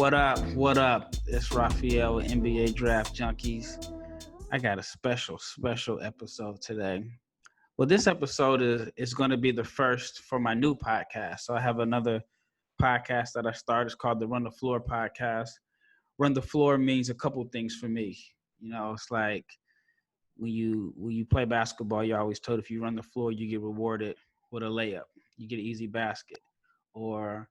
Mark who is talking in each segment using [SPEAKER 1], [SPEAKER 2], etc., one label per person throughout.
[SPEAKER 1] What up? What up? It's Raphael with NBA Draft Junkies. I got a special episode today. Well, this episode is going to be the first for my new podcast. So I have another podcast that I started. It's called the Run the Floor podcast. Run the floor means a couple things for me. You know, it's like when you play basketball, you're always told if you run the floor, you get rewarded with a layup. You get an easy basket. Or,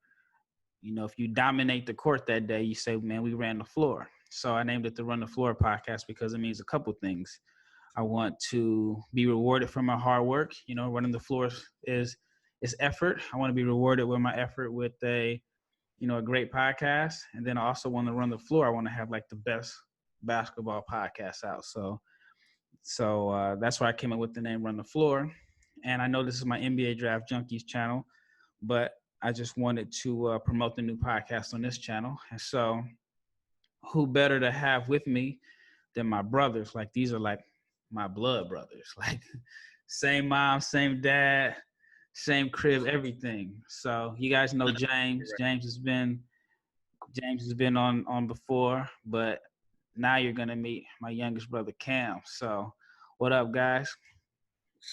[SPEAKER 1] you know, if you dominate the court that day, you say, man, we ran the floor. So I named it the Run the Floor podcast because it means a couple things. I want to be rewarded for my hard work. You know, running the floor is effort. I want to be rewarded with my effort with a great podcast. And then I also want to run the floor. I want to have like the best basketball podcast out. So that's why I came up with the name Run the Floor. And I know this is my NBA Draft Junkies channel, but I just wanted to promote the new podcast on this channel. And so who better to have with me than my brothers? Like, these are like my blood brothers, like same mom, same dad, same crib, everything. So you guys know James. James has been on before, but now you're gonna meet my youngest brother Cam. So what up, guys?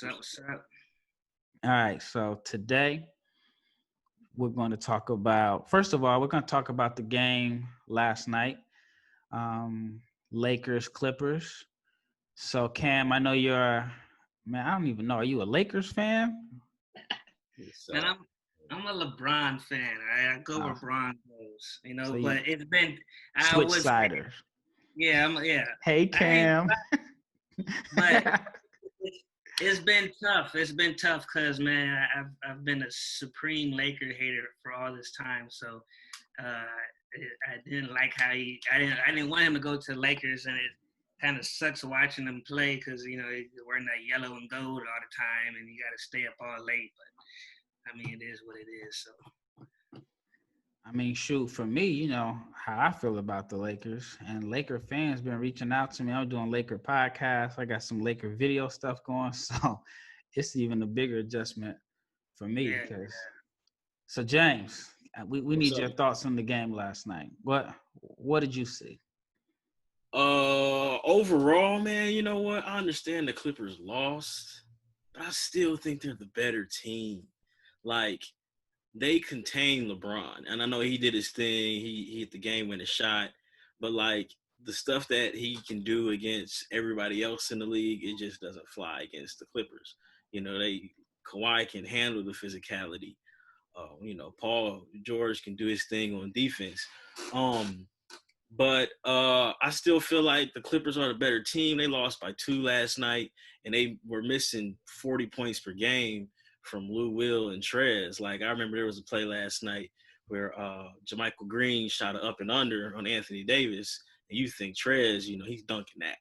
[SPEAKER 2] What's up?
[SPEAKER 1] All right, so today we're going to talk about, first of all, we're going to talk about the game last night, Lakers Clippers. So Cam, I know I don't even know. Are you a Lakers fan?
[SPEAKER 2] Man, I'm a LeBron fan. I go where LeBron goes, so but it's been
[SPEAKER 1] Switch-siders.
[SPEAKER 2] Yeah.
[SPEAKER 1] Hey Cam.
[SPEAKER 2] But it's been tough. It's been tough because, man, I've been a supreme Laker hater for all this time. So I didn't like how I didn't want him to go to the Lakers, and it kind of sucks watching him play because, he's wearing that yellow and gold all the time, and you got to stay up all late. But, I mean, it is what it is. So.
[SPEAKER 1] I mean, shoot, for me, how I feel about the Lakers, and Laker fans been reaching out to me. I'm doing Laker podcasts. I got some Laker video stuff going. So it's even a bigger adjustment for me.
[SPEAKER 2] Yeah.
[SPEAKER 1] So, James, we need your thoughts on the game last night. What did you see?
[SPEAKER 3] Overall, man, you know what? I understand the Clippers lost, but I still think they're the better team. Like, they contained LeBron, and I know he did his thing. He hit the game-winning shot, but like the stuff that he can do against everybody else in the league, it just doesn't fly against the Clippers. Kawhi can handle the physicality. Paul George can do his thing on defense. But I still feel like the Clippers are the better team. They lost by 2 last night, and they were missing 40 points per game from Lou Will and Trez. Like, I remember there was a play last night where Jermichael Green shot an up and under on Anthony Davis, and you think Trez, he's dunking that.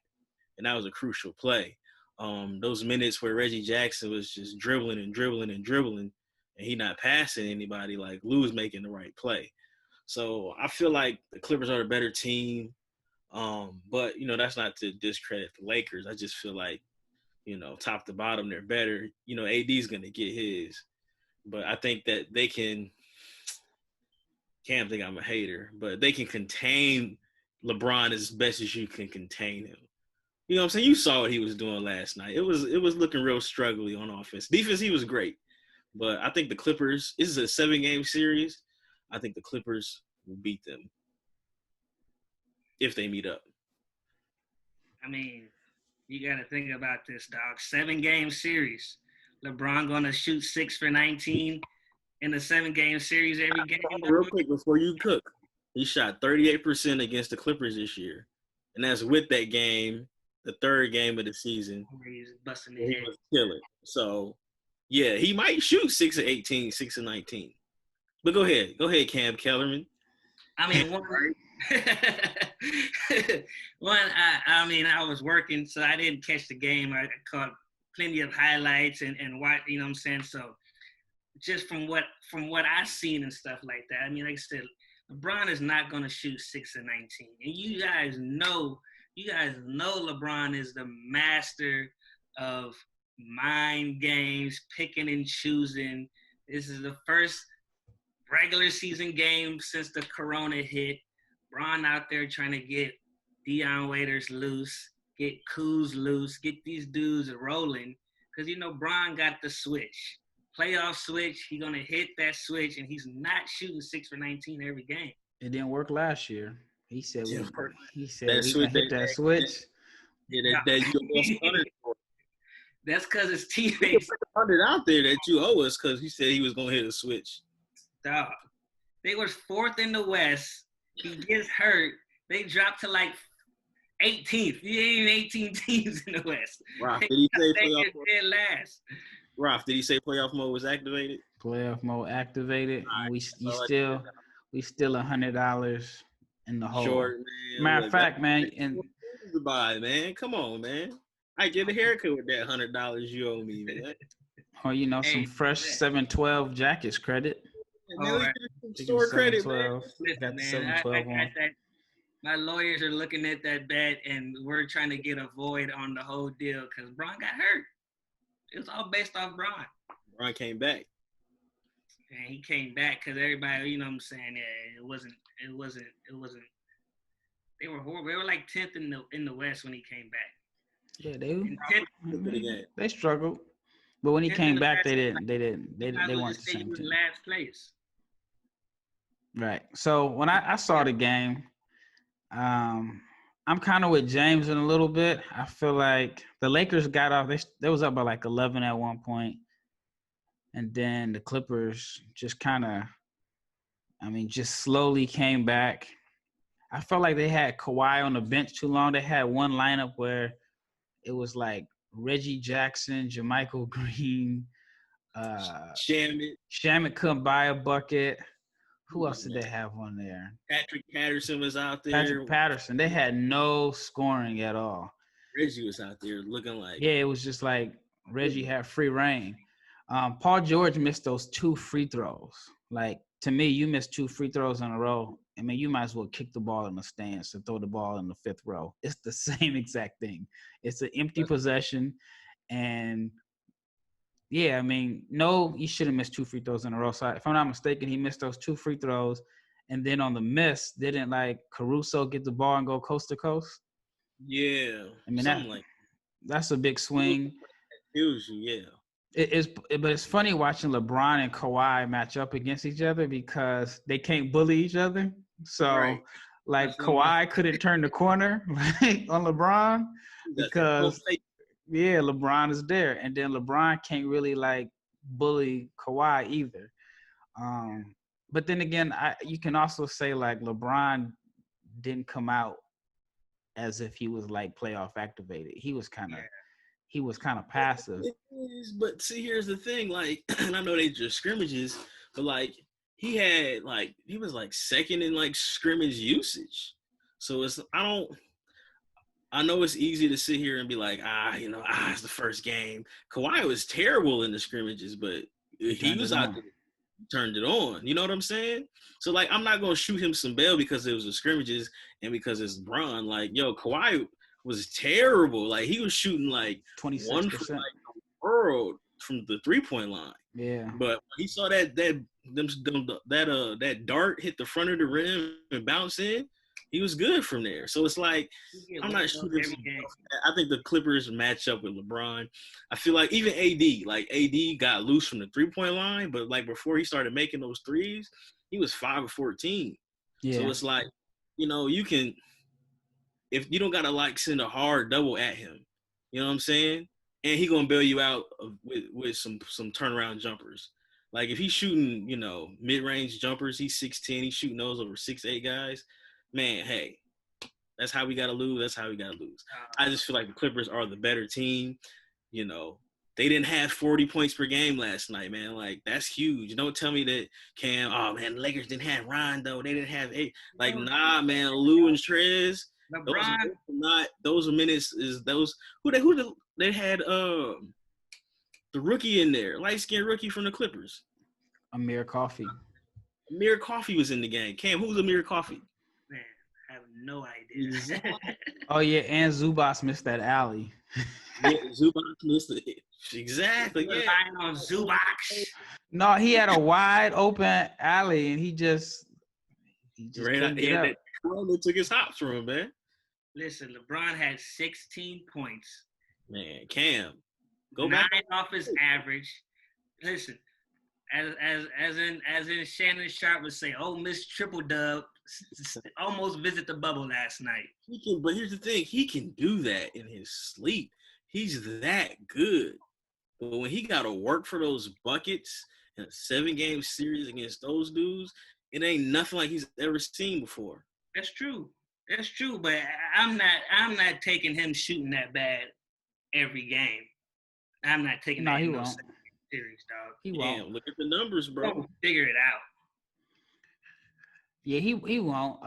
[SPEAKER 3] And that was a crucial play. Those minutes where Reggie Jackson was just dribbling, and he not passing anybody, like Lou's making the right play. So I feel like the Clippers are the better team. But, that's not to discredit the Lakers. I just feel like, top to bottom, they're better. AD's going to get his. But I think that they can't think I'm a hater, but they can contain LeBron as best as you can contain him. You know what I'm saying? You saw what he was doing last night. It was looking real struggly on offense. Defense, he was great. But I think the Clippers, this is a 7-game series. I think the Clippers will beat them if they meet up.
[SPEAKER 2] I mean, you got to think about this, dog. 7-game series. LeBron going to shoot 6 for 19 in a 7-game series every game.
[SPEAKER 3] Real quick before you cook, he shot 38% against the Clippers this year. And that's with that game, the 3rd game of the season.
[SPEAKER 2] He's busting
[SPEAKER 3] He was killing. So, yeah, he might shoot 6 of 18, 6 of 19. But go ahead, Cam Kellerman.
[SPEAKER 2] I mean, I was working, so I didn't catch the game. I caught plenty of highlights and watch, you know what I'm saying? So just from what I've seen and stuff like that, I mean, like I said, LeBron is not going to shoot 6 of 19. And you guys know LeBron is the master of mind games, picking and choosing. This is the first regular season game since the corona hit Bron out there trying to get Deion Waiters loose, get Kuz loose, get these dudes rolling. Because, Bron got the switch. Playoff switch, he's going to hit that switch, and he's not shooting 6 for 19 every game.
[SPEAKER 1] It didn't work last year. He said we gonna hit that switch.
[SPEAKER 3] Yeah, that you lost 100 for.
[SPEAKER 2] That's because his teammates.
[SPEAKER 3] 100 out there that you owe us because he said he was going to hit a switch.
[SPEAKER 2] Stop. They were 4th in the West. He gets hurt. They dropped to like 18th. You ain't even 18 teams in the West.
[SPEAKER 3] Ralph, did he say playoff mode?
[SPEAKER 2] Dead last.
[SPEAKER 3] Ralph, did he say playoff mode was activated?
[SPEAKER 1] Playoff mode activated.
[SPEAKER 3] Right.
[SPEAKER 1] And we still $100 in the hole.
[SPEAKER 3] Short, man.
[SPEAKER 1] Matter of fact, man, and
[SPEAKER 3] goodbye, man. Come on, man. I get a haircut with that $100 you owe me, man.
[SPEAKER 1] Or some fresh 712 jackets credit.
[SPEAKER 3] Store credit, man.
[SPEAKER 1] Got the 712 on.
[SPEAKER 2] My lawyers are looking at that bet, and we're trying to get a void on the whole deal because Bron got hurt. It was all based off Bron.
[SPEAKER 3] Bron came back.
[SPEAKER 2] And he came back because everybody, you know what I'm saying? Yeah, it wasn't. They were horrible. They were like 10th in the West when he came back.
[SPEAKER 1] Yeah, they struggled, but when he came back, they weren't the same team.
[SPEAKER 2] Last place.
[SPEAKER 1] Right. So when I saw the game, I'm kind of with James in a little bit. I feel like the Lakers got off. They was up by like 11 at one point, and then the Clippers just just slowly came back. I felt like they had Kawhi on the bench too long. They had one lineup where it was like Reggie Jackson, JaMychal Green, Shamit couldn't buy a bucket. Who else did they have on there?
[SPEAKER 3] Patrick Patterson was out there.
[SPEAKER 1] Patrick Patterson. They had no scoring at all.
[SPEAKER 3] Reggie was out there looking like.
[SPEAKER 1] Yeah, it was just like Reggie had free reign. Paul George missed those 2 free throws. Like, to me, you missed 2 free throws in a row. I mean, you might as well kick the ball in the stands and throw the ball in the 5th row. It's the same exact thing. It's an empty possession. And, yeah, I mean, no, he should have missed 2 free throws in a row. So if I'm not mistaken, he missed those 2 free throws. And then on the miss, didn't, like, Caruso get the ball and go coast to coast?
[SPEAKER 3] Yeah.
[SPEAKER 1] I mean, that's a big swing.
[SPEAKER 3] Yeah.
[SPEAKER 1] But it's funny watching LeBron and Kawhi match up against each other because they can't bully each other. So, right. Like, Kawhi couldn't turn the corner on LeBron because, yeah, LeBron is there. And then LeBron can't really, like, bully Kawhi either. But then again, you can also say, like, LeBron didn't come out as if he was, like, playoff activated. He was kind of passive.
[SPEAKER 3] It is, but see, here's the thing, like, and I know they just scrimmages, but like he was like second in like scrimmage usage. So I know it's easy to sit here and be like, it's the first game. Kawhi was terrible in the scrimmages, but he was out there, turned it on. You know what I'm saying? So like, I'm not gonna shoot him some bail because it was the scrimmages and because it's Bron. Like, Kawhi was terrible. Like, he was shooting like
[SPEAKER 1] 26%
[SPEAKER 3] 1 for like the world from the 3-point line.
[SPEAKER 1] Yeah.
[SPEAKER 3] But he saw that dart hit the front of the rim and bounce in. He was good from there. So it's like, I'm not shooting. I think the Clippers match up with LeBron. I feel like even AD got loose from the 3-point line, but like before he started making those threes, he was 5 of 14. Yeah. So it's like, you can. If you don't gotta like send a hard double at him, you know what I'm saying? And he gonna bail you out with some turnaround jumpers. Like if he's shooting, mid-range jumpers, he's 6'10", he's shooting those over 6'8" guys. Man, hey, that's how we gotta lose. That's how we gotta lose. I just feel like the Clippers are the better team. They didn't have 40 points per game last night, man. Like, that's huge. Don't tell me that, Cam, oh man, the Lakers didn't have Rondo, they didn't have 8. Like, nah, man, Lou and Trez. Those minutes is those who they had the rookie in there, light-skinned rookie from the Clippers.
[SPEAKER 1] Amir Coffey.
[SPEAKER 3] Amir Coffey was in the game. Cam, who's Amir Coffey?
[SPEAKER 2] Man, I have no idea.
[SPEAKER 1] Oh yeah, and Zubas missed that alley.
[SPEAKER 3] Yeah, Zubas missed it. Exactly. Yeah.
[SPEAKER 2] On Zubas.
[SPEAKER 1] No, he had a wide open alley and he just
[SPEAKER 3] right,
[SPEAKER 1] couldn't get up.
[SPEAKER 3] LeBron took his hops from him, man.
[SPEAKER 2] Listen, LeBron had 16 points.
[SPEAKER 3] Man, Cam, go
[SPEAKER 2] 9
[SPEAKER 3] back
[SPEAKER 2] off his average. Listen, as in Shannon Sharp would say, "Oh, Miss Triple Dub almost visit the bubble last night."
[SPEAKER 3] He can, but here's the thing: he can do that in his sleep. He's that good. But when he got to work for those buckets in a 7-game series against those dudes, it ain't nothing like he's ever seen before.
[SPEAKER 2] That's true. That's true. But I'm not taking him shooting that bad every game. I'm not taking that
[SPEAKER 1] he
[SPEAKER 2] in no
[SPEAKER 1] won't.
[SPEAKER 2] series, dog.
[SPEAKER 1] He
[SPEAKER 3] Damn,
[SPEAKER 1] won't.
[SPEAKER 3] look at the numbers, bro.
[SPEAKER 2] We'll figure it out.
[SPEAKER 1] Yeah, he won't.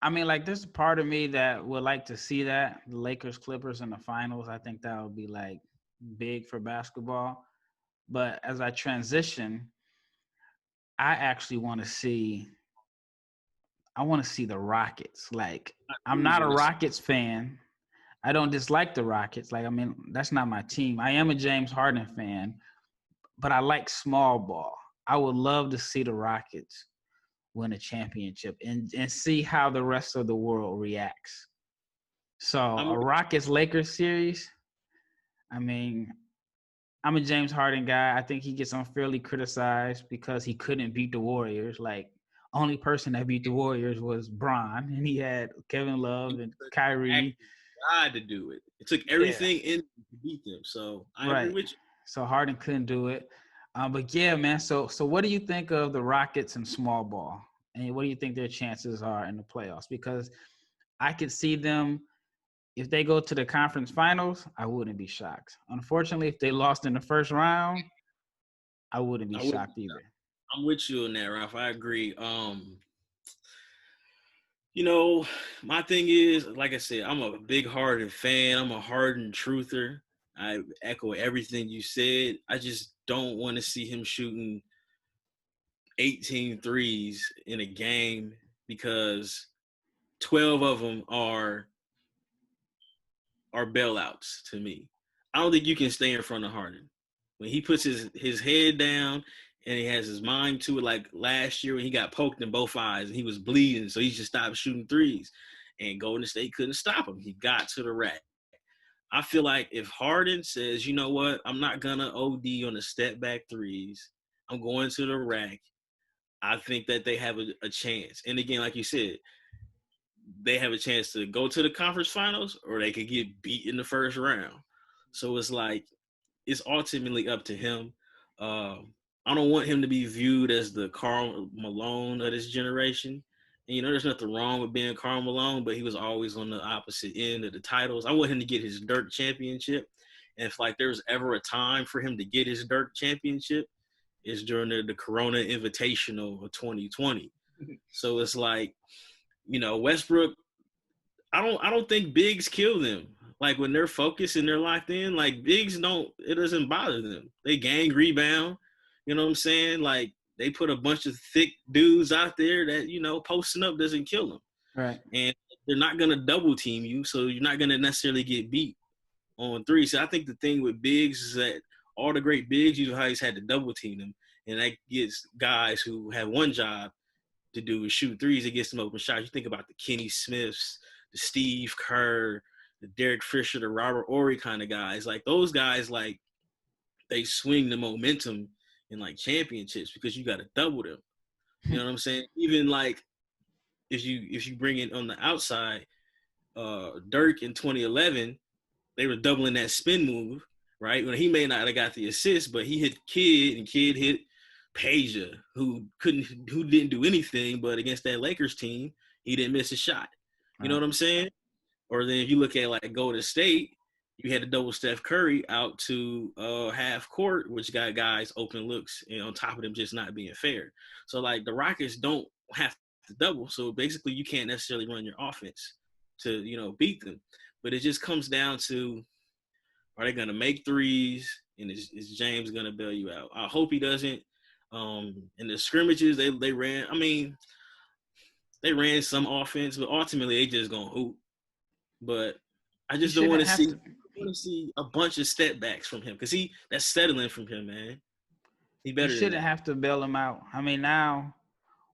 [SPEAKER 1] I mean, like, there's a part of me that would like to see that the Lakers Clippers in the finals. I think that would be like big for basketball. But as I transition, I actually want to see. I want to see the Rockets. Like, I'm not a Rockets fan. I don't dislike the Rockets. Like, I mean, that's not my team. I am a James Harden fan, but I like small ball. I would love to see the Rockets win a championship and see how the rest of the world reacts. So a Rockets-Lakers series, I mean, I'm a James Harden guy. I think he gets unfairly criticized because he couldn't beat the Warriors. Like, only person that beat the Warriors was Bron, and he had Kevin Love and Kyrie.
[SPEAKER 3] God to do it. It took everything in to beat them. So I agree with you.
[SPEAKER 1] So Harden couldn't do it. But yeah, man. So what do you think of the Rockets and small ball? And what do you think their chances are in the playoffs? Because I could see them, if they go to the conference finals, I wouldn't be shocked. Unfortunately, if they lost in the first round, I wouldn't be shocked either.
[SPEAKER 3] I'm with you on that, Ralph. I agree. You know, my thing is, like I said, I'm a big Harden fan. I'm a Harden truther. I echo everything you said. I just don't want to see him shooting 18 threes in a game because 12 of them are bailouts to me. I don't think you can stay in front of Harden. When he puts his head down and he has his mind to it, like last year when he got poked in both eyes and he was bleeding, so he just stopped shooting threes. And Golden State couldn't stop him. He got to the rack. I feel like if Harden says, you know what, I'm not going to OD on the step back threes, I'm going to the rack, I think that they have a chance. And again, like you said, they have a chance to go to the conference finals or they could get beat in the first round. So it's like, it's ultimately up to him. I don't want him to be viewed as the Karl Malone of this generation. And, you know, there's nothing wrong with being Karl Malone, but he was always on the opposite end of the titles. I want him to get his Dirk championship. And if, like, there's ever a time for him to get his Dirk championship, it's during the Corona Invitational of 2020. So it's like, you know, Westbrook, I don't think bigs kill them. Like when they're focused and they're locked in, like bigs it doesn't bother them. They gang rebound. You know what I'm saying? Like they put a bunch of thick dudes out there that, you know, posting up doesn't kill them.
[SPEAKER 1] Right.
[SPEAKER 3] And they're not going to double team you. So you're not going to necessarily get beat on three. So I think the thing with bigs is that all the great bigs, you always had to double team them. And that gets guys who have one job to do is shoot threes. It gets them open shots. You think about the Kenny Smiths, the Steve Kerr, the Derek Fisher, the Robert Horry kind of guys. Like those guys, like they swing the momentum in like championships because you got to double them. You know what I'm saying? Even like if you bring it on the outside, Dirk in 2011, they were doubling that spin move, right? When he may not have got the assist, but he hit Kidd and Kidd hit Peja, who didn't do anything, but against that Lakers team, he didn't miss a shot. You know what I'm saying? Or then if you look at like Golden State, you had to double Steph Curry out to half court, which got guys open looks, and on top of them just not being fair. So like the Rockets don't have to double, so basically you can't necessarily run your offense to, you know, beat them. But it just comes down to, are they gonna make threes, and is James gonna bail you out? I hope he doesn't. In the scrimmages they ran, I mean, they ran some offense, but ultimately they just gonna hoop. But I just don't want to see a bunch of step backs from him because that's settling from him, man. He better.
[SPEAKER 1] You shouldn't have to bail him out. I mean, now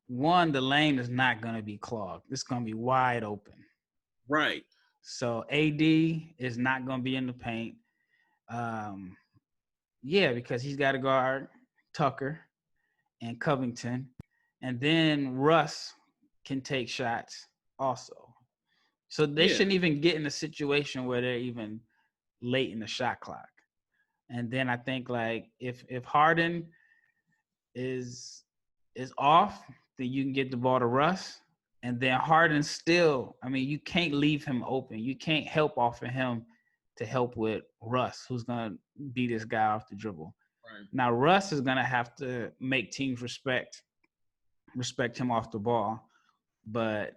[SPEAKER 1] one, the lane is not going to be clogged. It's going to be wide open.
[SPEAKER 3] Right.
[SPEAKER 1] So AD is not going to be in the paint. Yeah, because he's got to guard Tucker and Covington. And then Russ can take shots also. So they shouldn't even get in a situation where they're even late in the shot clock. And then I think like if Harden is off, then you can get the ball to Russ. And then Harden still, I mean, you can't leave him open. You can't help off of him to help with Russ, who's going to be this guy off the dribble. Right. Now, Russ is going to have to make teams respect him off the ball. But,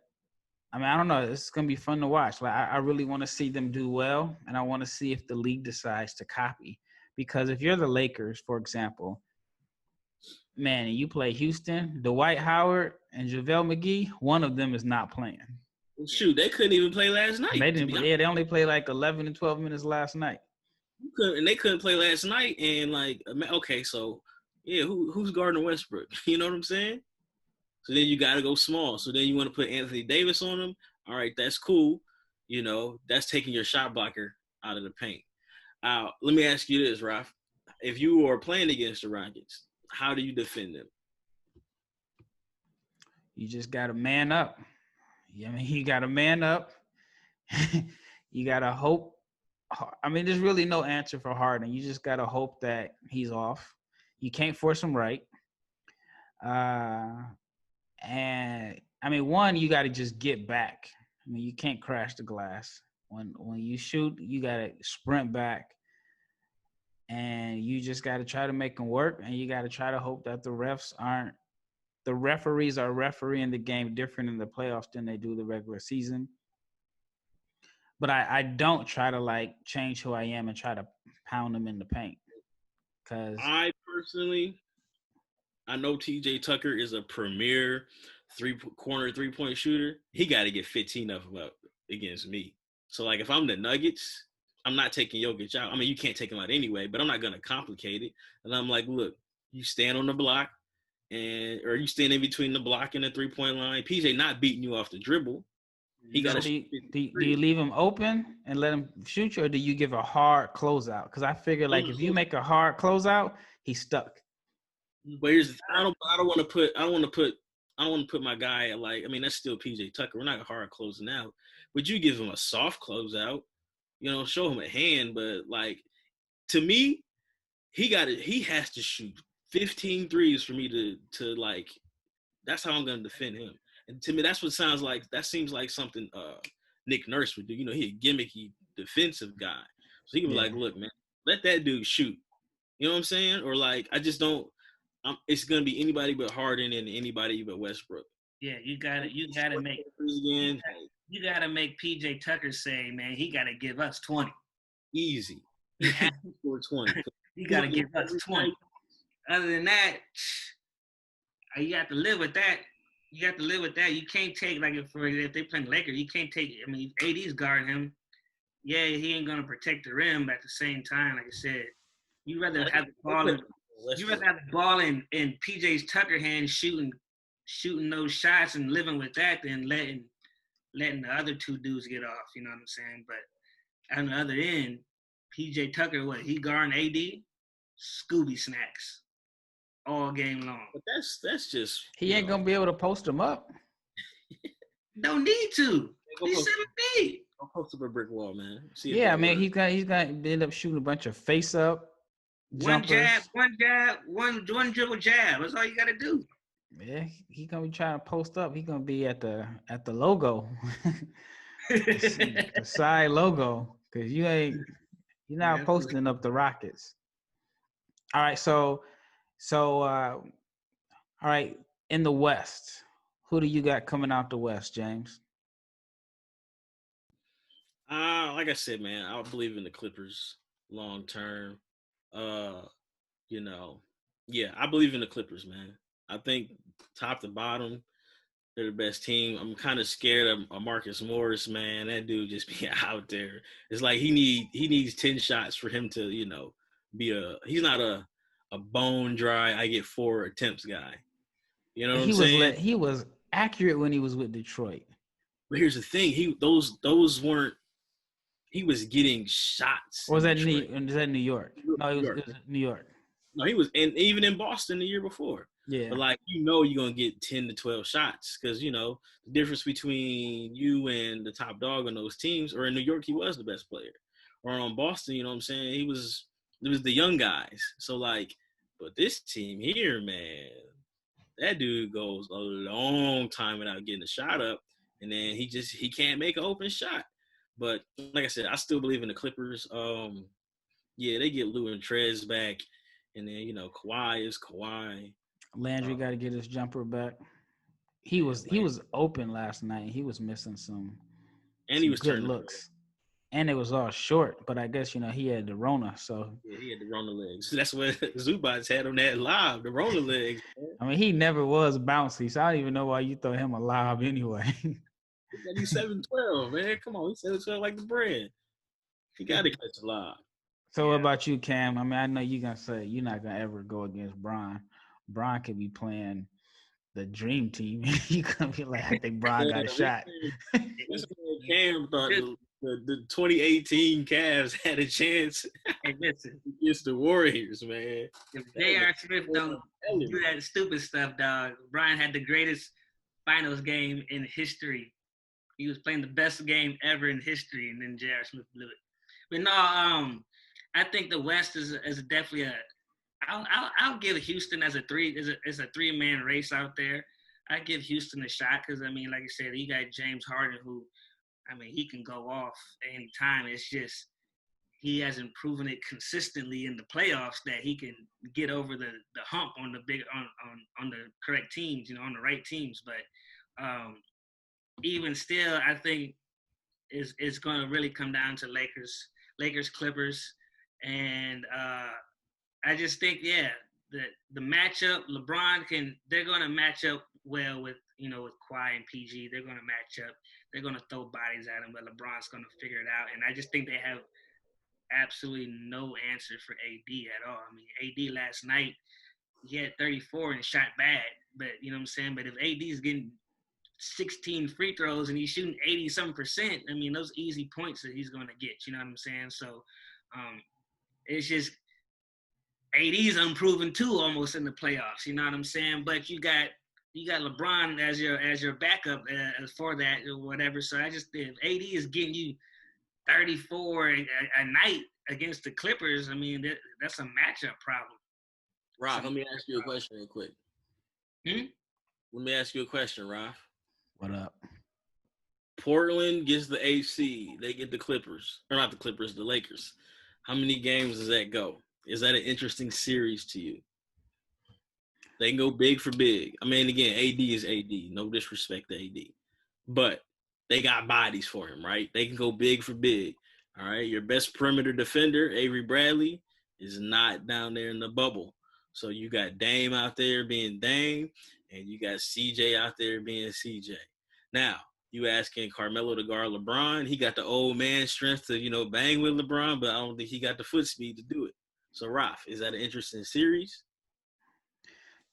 [SPEAKER 1] I mean, I don't know. It's going to be fun to watch. Like, I really want to see them do well, and I want to see if the league decides to copy. Because if you're the Lakers, for example, man, you play Houston, Dwight Howard, and JaVale McGee, one of them is not playing.
[SPEAKER 3] Shoot, they couldn't even play last night.
[SPEAKER 1] They didn't. Yeah, they only played like 11 and 12 minutes last night.
[SPEAKER 3] And they couldn't play last night. And like, okay, so yeah, who's guarding Westbrook? You know what I'm saying? So then you got to go small. So then you want to put Anthony Davis on him. All right, that's cool. You know, that's taking your shot blocker out of the paint. Let me ask you this, Raf. If you are playing against the Rockets, how do you defend them?
[SPEAKER 1] You just got to man up. I mean, you got to man up. You got to hope. I mean, there's really no answer for Harden. You just got to hope that he's off. You can't force him right. And, I mean, one, you got to just get back. I mean, you can't crash the glass. When you shoot, you got to sprint back. And you just got to try to make them work. And you got to try to hope that the referees are refereeing the game different in the playoffs than they do the regular season. But I don't try to like change who I am and try to pound them in the paint. Because
[SPEAKER 3] I know TJ Tucker is a premier three-corner three-point shooter. He got to get 15 of them up against me. So like if I'm the Nuggets, I'm not taking Jokic out. I mean, you can't take him out anyway, but I'm not going to complicate it. And I'm like, look, you stand on the block or you stand in between the block and the three-point line. PJ not beating you off the dribble. He got
[SPEAKER 1] do you leave him open and let him shoot you, or do you give a hard closeout? Because I figure like if you make a hard closeout, he's stuck.
[SPEAKER 3] But here's the thing. I don't want to put my guy like, I mean, that's still PJ Tucker. We're not hard closing out. But you give him a soft closeout, you know, show him a hand. But like, to me, he has to shoot 15 threes for me to like, that's how I'm gonna defend him. And to me, that's what sounds like. That seems like something Nick Nurse would do. You know, he's a gimmicky defensive guy. So he can be like, look, man, let that dude shoot. You know what I'm saying? Or like, I just don't. It's gonna be anybody but Harden and anybody but Westbrook.
[SPEAKER 2] Yeah, you gotta make PJ Tucker say, man, he gotta give us 20.
[SPEAKER 3] Easy. He has to score 20.
[SPEAKER 2] He gotta give us 20. Other than that, you have to live with that. You have to live with that. You can't take, like, if they playing Lakers, you can't take, I mean, AD's guarding him. Yeah, he ain't going to protect the rim, but at the same time, like I said, you'd rather have the ball in PJ's Tucker hands shooting those shots and living with that than letting the other two dudes get off, you know what I'm saying? But on the other end, PJ Tucker, he guarding AD? Scooby snacks all game long.
[SPEAKER 3] But that's just
[SPEAKER 1] he ain't gonna be able to post them up.
[SPEAKER 2] Don't need to. He's 7 feet.
[SPEAKER 3] I'll post up a brick wall, man.
[SPEAKER 1] I mean he's gonna end up shooting a bunch of face up.
[SPEAKER 2] One jab, one dribble jab. That's all you gotta do.
[SPEAKER 1] Yeah, he's gonna be trying to post up. He's gonna be at the logo, the side logo, because you're not posting up the Rockets. All right, so all right, in the West, who do you got coming out the West, James?
[SPEAKER 3] Like I said, man, I believe in the Clippers long term. You know, yeah, I believe in the Clippers, man. I think top to bottom, they're the best team. I'm kind of scared of Marcus Morris, man. That dude just be out there. It's like he needs 10 shots for him to, you know, he's not a bone dry, I get 4 attempts guy. You know what I'm saying?
[SPEAKER 1] He was accurate when he was with Detroit.
[SPEAKER 3] But here's the thing: those weren't. He was getting shots.
[SPEAKER 1] Or was that
[SPEAKER 3] Detroit.
[SPEAKER 1] New York? No, it was New York.
[SPEAKER 3] No, he was, and even in Boston the year before.
[SPEAKER 1] Yeah.
[SPEAKER 3] But like, you're gonna get 10 to 12 shots because the difference between you and the top dog on those teams, or in New York he was the best player, or on Boston, you know what I'm saying? It was the young guys. So like, but this team here, man, that dude goes a long time without getting a shot up, and then he can't make an open shot. But like I said, I still believe in the Clippers. Yeah, they get Lou and Trez back, and then Kawhi is Kawhi.
[SPEAKER 1] Landry got to get his jumper back. He was open last night. He was missing some
[SPEAKER 3] he was
[SPEAKER 1] good looks, and it was all short. But I guess he had the Rona, so
[SPEAKER 3] yeah, he had the Rona legs. That's what Zubats had on that lob, the Rona legs.
[SPEAKER 1] I mean, he never was bouncy, so I don't even know why you throw him a lob anyway.
[SPEAKER 3] He's 7'12", man. Come on, he's 7'12" like the bread. He got to catch a lob.
[SPEAKER 1] So what about you, Cam? I mean, I know you're gonna say you're not gonna ever go against Bron. Bron could be playing the dream team. You gonna be like, I think Bron got a shot.
[SPEAKER 3] This Cam thought the 2018 Cavs had a chance against the Warriors, man.
[SPEAKER 2] If J.R. Smith don't do that stupid stuff, dog, Bron had the greatest finals game in history. He was playing the best game ever in history, and then J.R. Smith blew it. But no, I think the West is definitely I'll give Houston as a 3-man race out there. I give Houston a shot because, I mean, like I said, you got James Harden who, I mean, he can go off at any time. It's just he hasn't proven it consistently in the playoffs that he can get over the hump on the on the correct teams, on the right teams. But even still, I think it's going to really come down to Lakers, Clippers. And I just think, the matchup, they're going to match up well with Kawhi and PG. They're going to match up. They're going to throw bodies at him, but LeBron's going to figure it out. And I just think they have absolutely no answer for AD at all. I mean, AD last night, he had 34 and shot bad. But, you know what I'm saying? But if AD is getting 16 free throws and he's shooting 80-some%, I mean, those easy points that he's going to get. You know what I'm saying? So, it's just AD's unproven too, almost in the playoffs. You know what I'm saying? But you got LeBron as your backup for that or whatever. So I just, if AD is getting you 34 a night against the Clippers, I mean that's a matchup problem.
[SPEAKER 3] Rob, let me ask you a question real quick. Let me ask you a question, Rob.
[SPEAKER 1] What up?
[SPEAKER 3] Portland gets the 8th seed. They get the Clippers. Or not the Clippers, the Lakers. How many games does that go? Is that an interesting series to you? They can go big for big. I mean, again, AD is AD. No disrespect to AD. But they got bodies for him, right? They can go big for big. All right? Your best perimeter defender, Avery Bradley, is not down there in the bubble. So you got Dame out there being Dame, and you got CJ out there being CJ. Now, you asking Carmelo to guard LeBron. He got the old man strength to, bang with LeBron, but I don't think he got the foot speed to do it. So, Raf, is that an interesting series?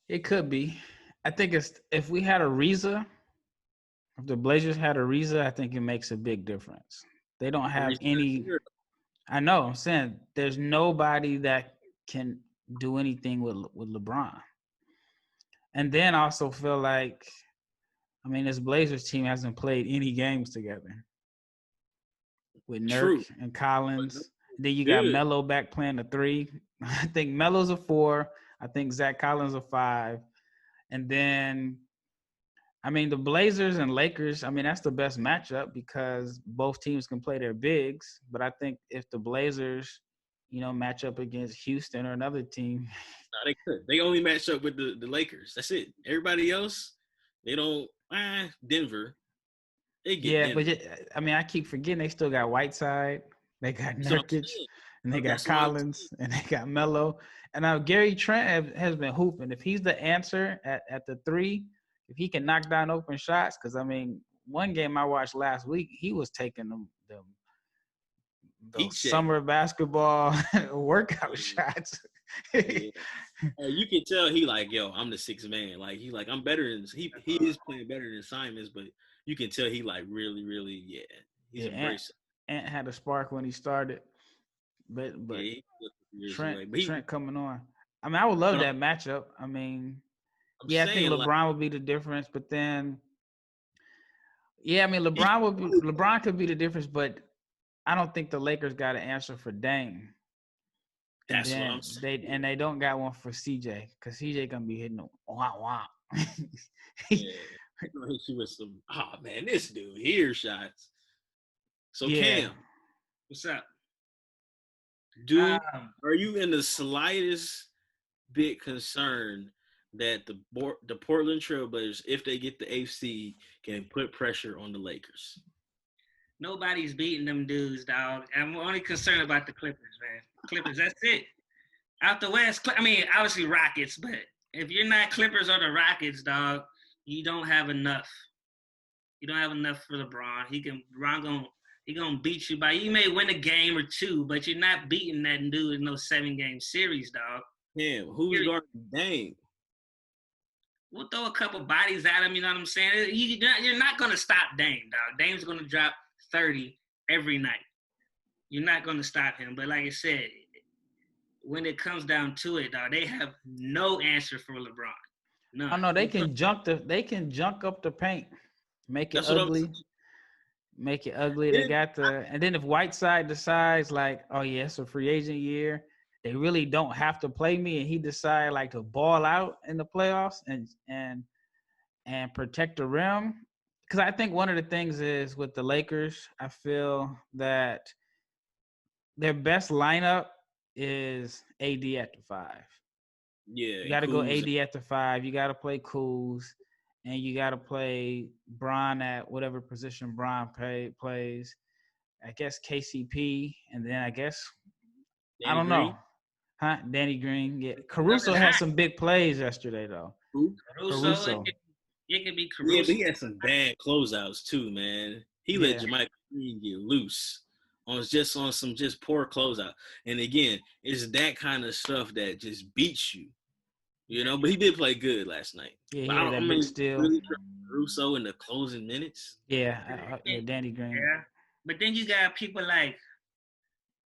[SPEAKER 1] It could be. I think if we had Ariza, if the Blazers had Ariza, I think it makes a big difference. They don't have any – I know. I'm saying there's nobody that can do anything with LeBron. And then I also feel like – I mean, this Blazers team hasn't played any games together with Nurk and Collins. Then you got Melo back playing the 3. I think Melo's a 4. I think Zach Collins a 5. And then, I mean, the Blazers and Lakers, I mean, that's the best matchup because both teams can play their bigs. But I think if the Blazers, match up against Houston or another team.
[SPEAKER 3] No, they could. They only match up with the Lakers. That's it. Everybody else, they don't. Denver. They get Denver.
[SPEAKER 1] But I mean, I keep forgetting they still got Whiteside, they got Nurkic, and they got Collins, and they got Melo. And now Gary Trent has been hooping. If he's the answer at the 3, if he can knock down open shots, because I mean, one game I watched last week, he was taking them summer basketball workout shots.
[SPEAKER 3] Yeah. You can tell he like, yo, I'm the sixth man. Like he like I'm better than he is playing better than Simons, but you can tell he like really, really, he's
[SPEAKER 1] Yeah,
[SPEAKER 3] embracing.
[SPEAKER 1] Ant had a spark when he started, but
[SPEAKER 3] He years
[SPEAKER 1] Trent
[SPEAKER 3] away. But
[SPEAKER 1] Trent coming on. I mean, I would love
[SPEAKER 3] but
[SPEAKER 1] that matchup. I mean,
[SPEAKER 3] I'm
[SPEAKER 1] yeah, I think
[SPEAKER 3] saying like
[SPEAKER 1] LeBron would be the difference, but then yeah, I mean LeBron could be the difference, but I don't think the Lakers got an answer for Dame. And
[SPEAKER 3] that's what
[SPEAKER 1] then
[SPEAKER 3] I'm saying.
[SPEAKER 1] they don't got one for CJ because CJ gonna be hitting them wah.
[SPEAKER 3] Yeah. He's gonna hit you with some man, this dude here shots. So
[SPEAKER 1] Yeah.
[SPEAKER 3] Cam,
[SPEAKER 2] What's up?
[SPEAKER 3] Are you in the slightest bit concerned that the Portland Trailblazers, if they get the AC, can put pressure on the Lakers?
[SPEAKER 2] Nobody's beating them dudes, dog. I'm only concerned about the Clippers, man. Clippers, that's it. Out the West, I mean, obviously Rockets, but if you're not Clippers or the Rockets, dog, you don't have enough. You don't have enough for LeBron. He gonna beat you by. You may win a game or two, but you're not beating that dude in no 7-game series, dog.
[SPEAKER 3] Damn, who's guarding Dame?
[SPEAKER 2] We'll throw a couple bodies at him. You know what I'm saying? You're not gonna stop Dame, dog. Dame's gonna drop 30 every night. You're not gonna stop him. But like I said, when it comes down to it, dog, they have no answer for LeBron. None.
[SPEAKER 1] I know they can junk up the paint, make it
[SPEAKER 3] That's what I'm
[SPEAKER 1] ugly.
[SPEAKER 3] saying.
[SPEAKER 1] Make it ugly. They got and then if Whiteside decides like, oh yeah, it's a free agent year, they really don't have to play me, and he decide like to ball out in the playoffs and protect the rim. Because I think one of the things is with the Lakers, I feel that their best lineup is AD at the 5.
[SPEAKER 3] Yeah,
[SPEAKER 1] You got to go AD at the 5. You got to play Kuz, and you got to play Bron at whatever position Bron plays. I guess KCP, and then I guess
[SPEAKER 3] Danny
[SPEAKER 1] I don't
[SPEAKER 3] Green?
[SPEAKER 1] know, Danny Green. Yeah, Caruso had some big plays yesterday though.
[SPEAKER 3] Who?
[SPEAKER 2] Caruso. It could be Caruso.
[SPEAKER 3] Yeah, but he had some bad closeouts too, man. He let Jermichael Green get loose on some poor closeout. And again, it's that kind of stuff that just beats you. You know, but he did play good last night.
[SPEAKER 1] Yeah,
[SPEAKER 3] but
[SPEAKER 1] he had that big steal.
[SPEAKER 3] Really Caruso in the closing minutes.
[SPEAKER 1] Yeah, Danny Green.
[SPEAKER 2] Yeah, but then you got people like,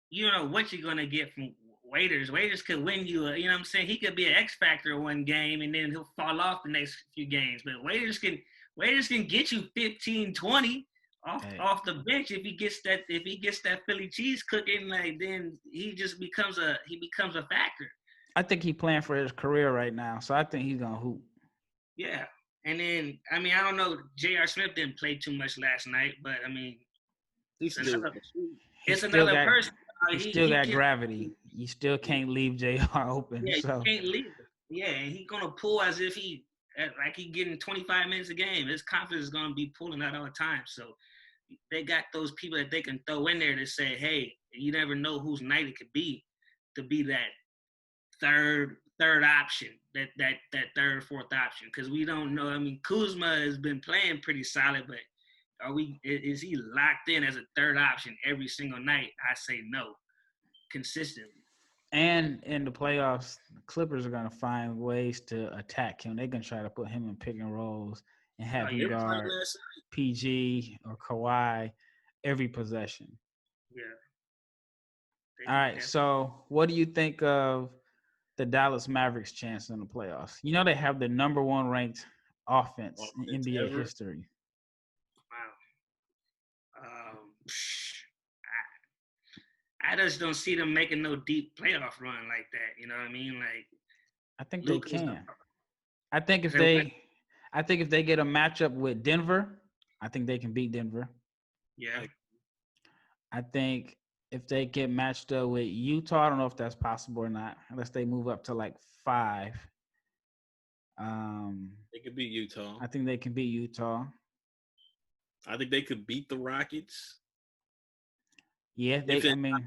[SPEAKER 2] you don't know what you're gonna get from Waiters. Waiters could win you. You know what I'm saying? He could be an X factor one game and then he'll fall off the next few games. But Waiters can get you 15, 20 off the bench if he gets that Philly cheese cooking. Like then he just becomes a factor.
[SPEAKER 1] I think he's playing for his career right now, so I think he's gonna hoop.
[SPEAKER 2] Yeah, and then I mean I don't know. J.R. Smith didn't play too much last night, but I mean it's another person.
[SPEAKER 1] He still got gravity. You still can't leave JR open.
[SPEAKER 2] Yeah,
[SPEAKER 1] so.
[SPEAKER 2] You can't leave him. Yeah, and he's gonna pull as if he getting 25 minutes a game. His confidence is gonna be pulling out all the time. So they got those people that they can throw in there to say, hey, you never know whose night it could be to be that third option, that third, fourth option. Because we don't know. I mean, Kuzma has been playing pretty solid, but is he locked in as a third option every single night? I say no, consistently.
[SPEAKER 1] And in the playoffs, the Clippers are going to find ways to attack him. They're going to try to put him in pick and rolls and have him guard PG or Kawhi every possession.
[SPEAKER 2] Yeah.
[SPEAKER 1] All right, so what do you think of the Dallas Mavericks' chance in the playoffs? You know they have the number 1 ranked offense in NBA history.
[SPEAKER 2] Wow. I just don't see them making no deep playoff run like that. You know what I mean? Like,
[SPEAKER 1] I think they can. I think if they get a matchup with Denver, I think they can beat Denver.
[SPEAKER 2] Yeah.
[SPEAKER 1] I think if they get matched up with Utah, I don't know if that's possible or not, unless they move up to like 5.
[SPEAKER 3] They could beat Utah.
[SPEAKER 1] I think they can beat Utah.
[SPEAKER 3] I think they could beat the Rockets.
[SPEAKER 1] Yeah, I mean,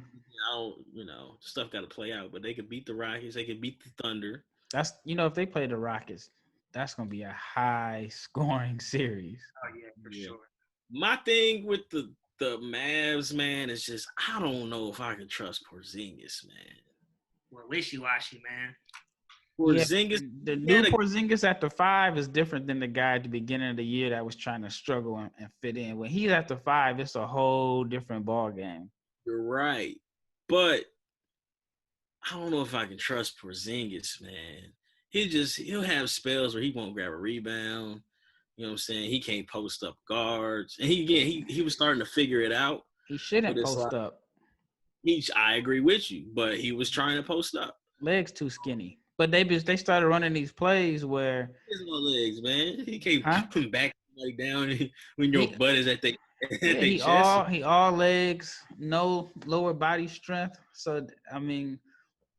[SPEAKER 3] stuff got to play out, but they could beat the Rockets. They could beat the Thunder.
[SPEAKER 1] That's if they play the Rockets, that's gonna be a high scoring series.
[SPEAKER 2] Oh yeah, for sure.
[SPEAKER 3] My thing with the Mavs, man, is just I don't know if I can trust Porzingis, man.
[SPEAKER 2] wishy-washy, man.
[SPEAKER 1] Yeah,
[SPEAKER 3] Porzingis,
[SPEAKER 1] the
[SPEAKER 3] he
[SPEAKER 1] new
[SPEAKER 3] had a
[SPEAKER 1] Porzingis at the 5 is different than the guy at the beginning of the year that was trying to struggle and fit in. When he's at the 5, it's a whole different ball game.
[SPEAKER 3] You're right. But I don't know if I can trust Porzingis, man. He'll have spells where he won't grab a rebound. You know what I'm saying? He can't post up guards. And he was starting to figure it out.
[SPEAKER 1] He
[SPEAKER 3] But
[SPEAKER 1] shouldn't
[SPEAKER 3] it's
[SPEAKER 1] post
[SPEAKER 3] like
[SPEAKER 1] up.
[SPEAKER 3] I agree with you, but he was trying to post up.
[SPEAKER 1] Legs too skinny. But they started running these plays where
[SPEAKER 3] His little legs, man. He can't
[SPEAKER 1] huh?
[SPEAKER 3] put back like down when your
[SPEAKER 1] He
[SPEAKER 3] butt is at
[SPEAKER 1] yeah,
[SPEAKER 3] they chest.
[SPEAKER 1] he all legs, no lower body strength. So I mean,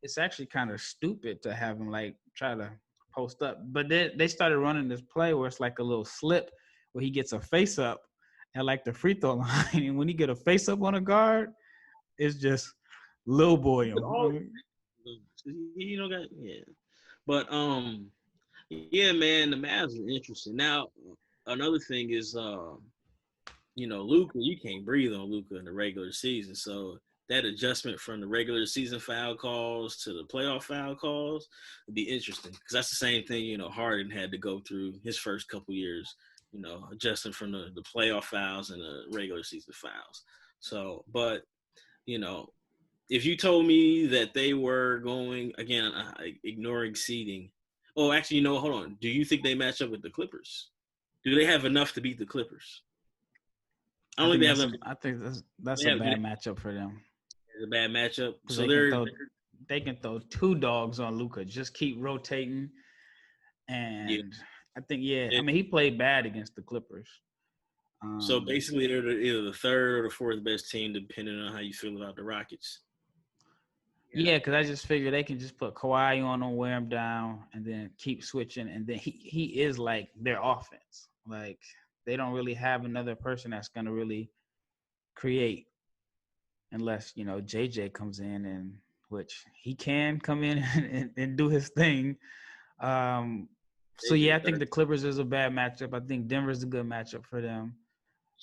[SPEAKER 1] it's actually kind of stupid to have him like try to post up. But they started running this play where it's like a little slip where he gets a face up at like the free throw line, and when he get a face up on a guard, it's just little boy
[SPEAKER 3] But all
[SPEAKER 1] him.
[SPEAKER 3] you know, but yeah, man, the Mavs are interesting. Now, another thing is, Luka, you can't breathe on Luka in the regular season. So that adjustment from the regular season foul calls to the playoff foul calls would be interesting because that's the same thing, Harden had to go through his first couple years, adjusting from the playoff fouls and the regular season fouls. So, but, if you told me that they were going, again, ignoring seeding. Oh, actually, hold on. Do you think they match up with the Clippers? Do they have enough to beat the Clippers? I don't think they have enough.
[SPEAKER 1] I think that's a bad matchup for them.
[SPEAKER 3] It's a bad matchup. So
[SPEAKER 1] they can throw two dogs on Luka. Just keep rotating. And
[SPEAKER 3] yeah.
[SPEAKER 1] I think, I mean, he played bad against the Clippers.
[SPEAKER 3] So basically, they're either the third or the fourth best team, depending on how you feel about the Rockets.
[SPEAKER 1] Yeah, because I just figure they can just put Kawhi on him, wear him down, and then keep switching. And then he is like their offense. Like they don't really have another person that's going to really create unless, JJ comes in, and which he can come in and do his thing. So, I think the Clippers is a bad matchup. I think Denver's a good matchup for them.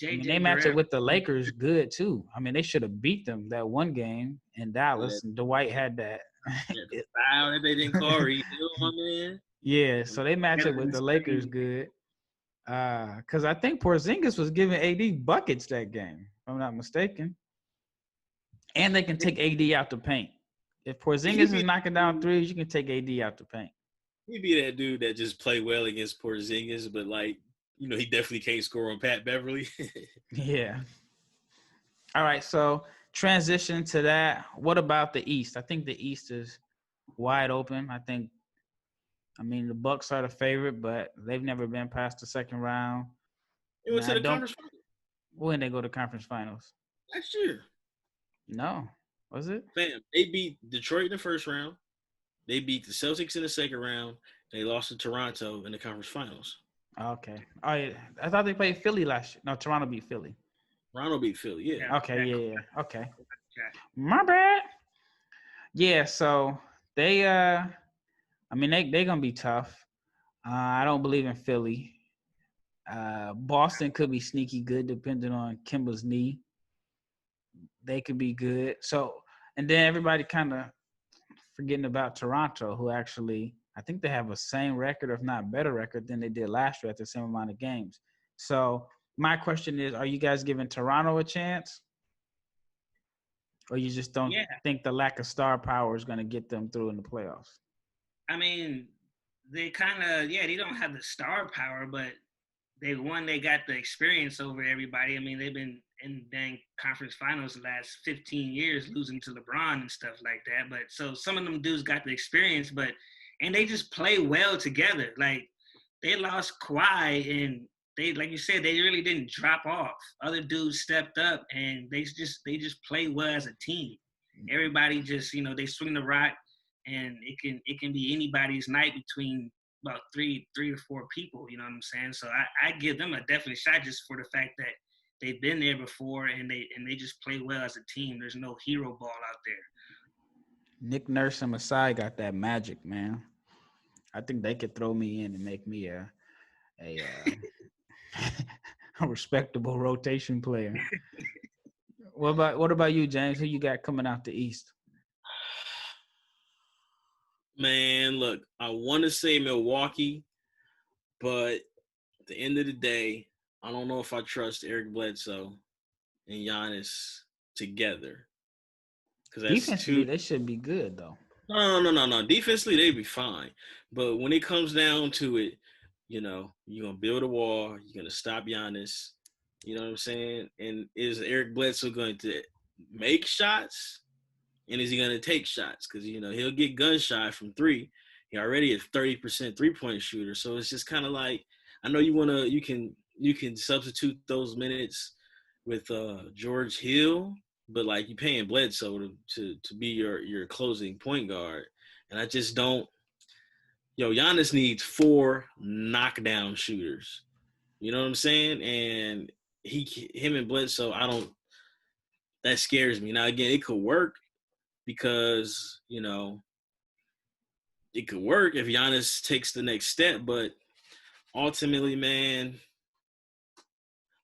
[SPEAKER 1] I mean, they match it with the Lakers good, too. I mean, they should have beat them that one game in Dallas, and Dwight had that.
[SPEAKER 3] Foul that they didn't call, my man.
[SPEAKER 1] Yeah, so they match it with the Lakers good. Because I think Porzingis was giving AD buckets that game, if I'm not mistaken. And they can take AD out the paint. If Porzingis is knocking down threes, you can take AD out the paint.
[SPEAKER 3] He'd be that dude that just play well against Porzingis, but he definitely can't score on Pat Beverly.
[SPEAKER 1] Yeah. All right, so transition to that. What about the East? I think the East is wide open. I mean, the Bucks are the favorite, but they've never been past the second round.
[SPEAKER 3] They went to the conference finals.
[SPEAKER 1] When they go to conference finals?
[SPEAKER 3] Last year.
[SPEAKER 1] No. Was it?
[SPEAKER 3] Fam, they beat Detroit in the first round. They beat the Celtics in the second round. They lost to Toronto in the conference finals.
[SPEAKER 1] Okay. Oh, yeah. I thought they played Philly last year. No, Toronto beat Philly.
[SPEAKER 3] Toronto beat Philly, yeah.
[SPEAKER 1] Okay, yeah. Okay. My bad. Yeah, so they I mean they're gonna be tough. I don't believe in Philly. Boston could be sneaky good depending on Kemba's knee. They could be good. So, and then everybody kind of forgetting about Toronto, who actually, I think they have a same record, if not better record than they did last year at the same amount of games. So my question is, are you guys giving Toronto a chance? Or you just don't think the lack of star power is going to get them through in the playoffs?
[SPEAKER 2] I mean, they kind of, they don't have the star power, but they got the experience over everybody. I mean, they've been in dang conference finals the last 15 years, losing to LeBron and stuff like that. But so some of them dudes got the experience, and they just play well together. Like they lost Kawhi, and they, like you said, they really didn't drop off. Other dudes stepped up, and they just play well as a team. Everybody just, they swing the rock, and it can be anybody's night between about three to four people, you know what I'm saying? So I give them a definite shot just for the fact that they've been there before and they just play well as a team. There's no hero ball out there.
[SPEAKER 1] Nick Nurse and Masai got that magic, man. I think they could throw me in and make me a respectable rotation player. What about you, James? Who you got coming out the East?
[SPEAKER 3] Man, look, I want to say Milwaukee, but at the end of the day, I don't know if I trust Eric Bledsoe and Giannis together. Because that's
[SPEAKER 1] Defensively,
[SPEAKER 3] two.
[SPEAKER 1] they should be good though.
[SPEAKER 3] No. Defensively, they'd be fine. But when it comes down to it, you're going to build a wall. You're going to stop Giannis. You know what I'm saying? And is Eric Bledsoe going to make shots? And is he going to take shots? Because, he'll get gunshot from three. He already a 30% three-point shooter. So it's just kind of like, I know you can substitute those minutes with George Hill, but like you paying Bledsoe to be your closing point guard. And I just don't. Giannis needs 4 knockdown shooters. You know what I'm saying? And him and Bledsoe, that scares me. Now again, it could work because, it could work if Giannis takes the next step, but ultimately, man,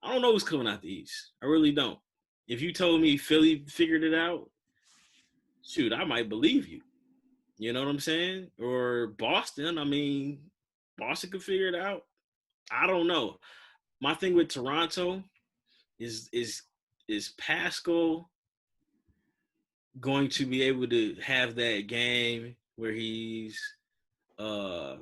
[SPEAKER 3] I don't know who's coming out the East. I really don't. If you told me Philly figured it out, shoot, I might believe you. You know what I'm saying? Or Boston. I mean, Boston could figure it out. I don't know. My thing with Toronto is Pascal going to be able to have that game where he's 7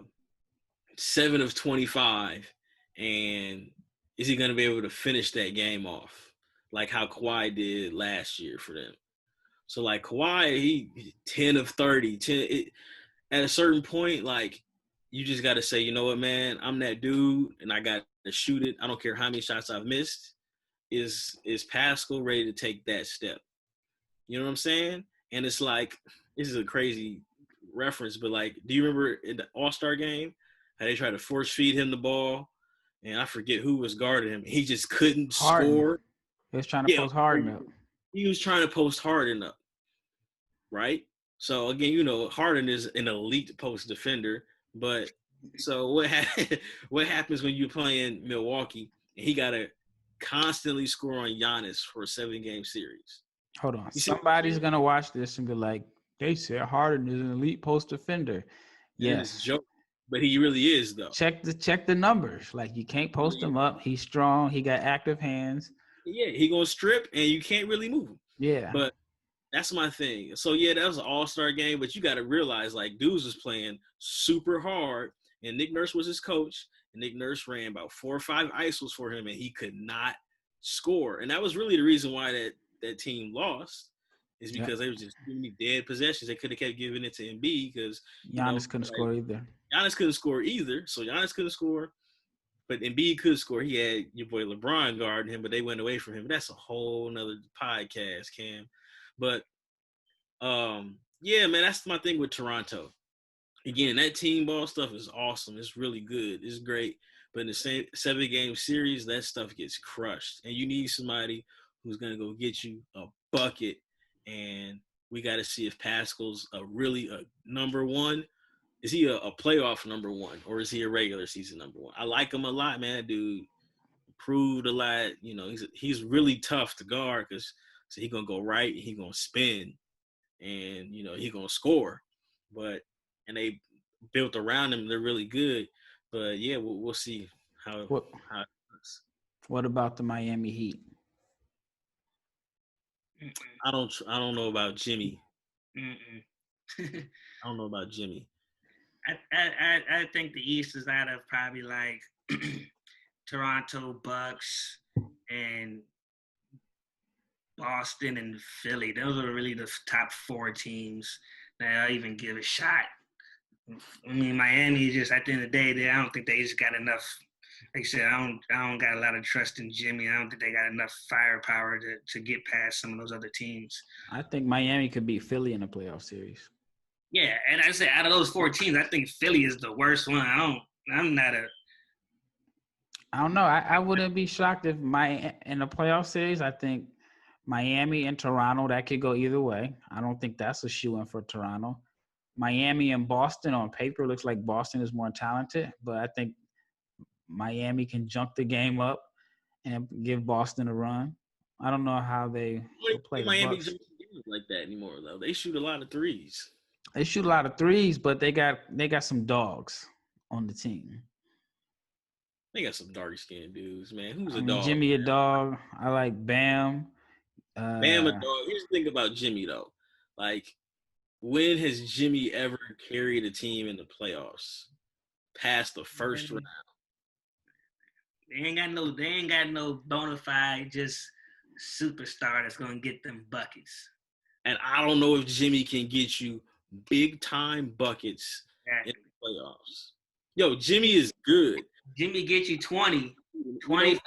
[SPEAKER 3] of 25, and is he going to be able to finish that game off like how Kawhi did last year for them? So like Kawhi, he 10 of 30. At a certain point, like you just got to say, you know what, man, I'm that dude, and I got to shoot it. I don't care how many shots I've missed. Is Pascal ready to take that step? You know what I'm saying? And it's like, this is a crazy reference, but like, do you remember in the All-Star game how they tried to force feed him the ball, and I forget who was guarding him. He just couldn't score.
[SPEAKER 1] He was trying to post Harden up.
[SPEAKER 3] He was trying to post Harden up, right? So again, Harden is an elite post defender, but so what happens when you're playing Milwaukee and he got to constantly score on Giannis for a 7-game series?
[SPEAKER 1] Hold on. Somebody's going to watch this and be like, they said Harden is an elite post defender. Yes.
[SPEAKER 3] Joke, but he really is, though.
[SPEAKER 1] Check the numbers. Like, you can't post him up. He's strong. He got active hands.
[SPEAKER 3] Yeah, he going to strip, and you can't really move him.
[SPEAKER 1] Yeah.
[SPEAKER 3] But that's my thing. So, yeah, that was an all-star game, but you got to realize, like, dudes was playing super hard, and Nick Nurse was his coach, and Nick Nurse ran about 4 or 5 ISOs for him, and he could not score. And that was really the reason why that team lost, is because there was just too many dead possessions. They could have kept giving it to Embiid because
[SPEAKER 1] Giannis couldn't score either.
[SPEAKER 3] Giannis couldn't score either. So Giannis couldn't score, but Embiid could score. He had your boy LeBron guarding him, but they went away from him. That's a whole nother podcast, Cam. But yeah, man, that's my thing with Toronto. Again, that team ball stuff is awesome. It's really good. It's great. But in the same 7-game series, that stuff gets crushed. And you need somebody who's going to go get you a bucket. And we got to see if Pascal's really a number one. Is he a playoff number one, or is he a regular season number one? I like him a lot, man. That dude proved a lot. He's really tough to guard because he's going to go right and he's going to spin. And, he's going to score. And they built around him. They're really good. But, yeah, we'll see how it looks.
[SPEAKER 1] What about the Miami Heat?
[SPEAKER 3] I don't know about Jimmy.
[SPEAKER 2] I
[SPEAKER 3] don't know about Jimmy.
[SPEAKER 2] I think the East is out of probably like Toronto, Bucks, and Boston and Philly. Those are really the top 4 teams that I'll even give a shot. I mean, Miami just at the end of the day, I don't think they just got enough. Like I said, I don't got a lot of trust in Jimmy. I don't think they got enough firepower to get past some of those other teams.
[SPEAKER 1] I think Miami could beat Philly in a playoff series.
[SPEAKER 2] Yeah, and I say out of those 4 teams, I think Philly is the worst one. I don't
[SPEAKER 1] know. I wouldn't be shocked if in the playoff series. I think Miami and Toronto, that could go either way. I don't think that's a shoo-in for Toronto. Miami and Boston on paper looks like Boston is more talented, but I think Miami can jump the game up and give Boston a run. I don't know how they play
[SPEAKER 3] Miami like that anymore, though. They shoot a lot of threes.
[SPEAKER 1] They shoot a lot of threes, but they got some dogs on the team.
[SPEAKER 3] They got some dark skinned dudes, man. Who's
[SPEAKER 1] I
[SPEAKER 3] a
[SPEAKER 1] mean,
[SPEAKER 3] dog?
[SPEAKER 1] Jimmy a dog. I like Bam.
[SPEAKER 3] Bam a dog. Here's the thing about Jimmy though. Like, when has Jimmy ever carried a team in the playoffs past the first round?
[SPEAKER 2] They ain't got no bona fide just superstar that's gonna get them buckets.
[SPEAKER 3] And I don't know if Jimmy can get you big time buckets in the playoffs. Yo, Jimmy is good.
[SPEAKER 2] Jimmy get you 20, 25.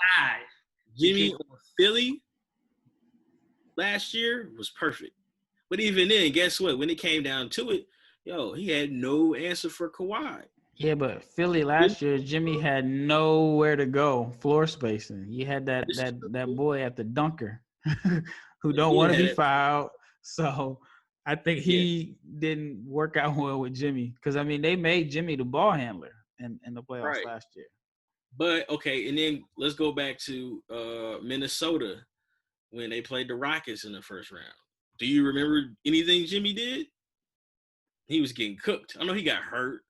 [SPEAKER 3] Jimmy on Philly last year was perfect. But even then, guess what? When it came down to it, yo, he had no answer for Kawhi.
[SPEAKER 1] Yeah, but Philly last year, Jimmy had nowhere to go, floor spacing. You had that boy at the dunker who don't want to be fouled. So I think he didn't work out well with Jimmy because, I mean, they made Jimmy the ball handler in the playoffs last year.
[SPEAKER 3] But, okay, and then let's go back to Minnesota when they played the Rockets in the first round. Do you remember anything Jimmy did? He was getting cooked. I know he got hurt.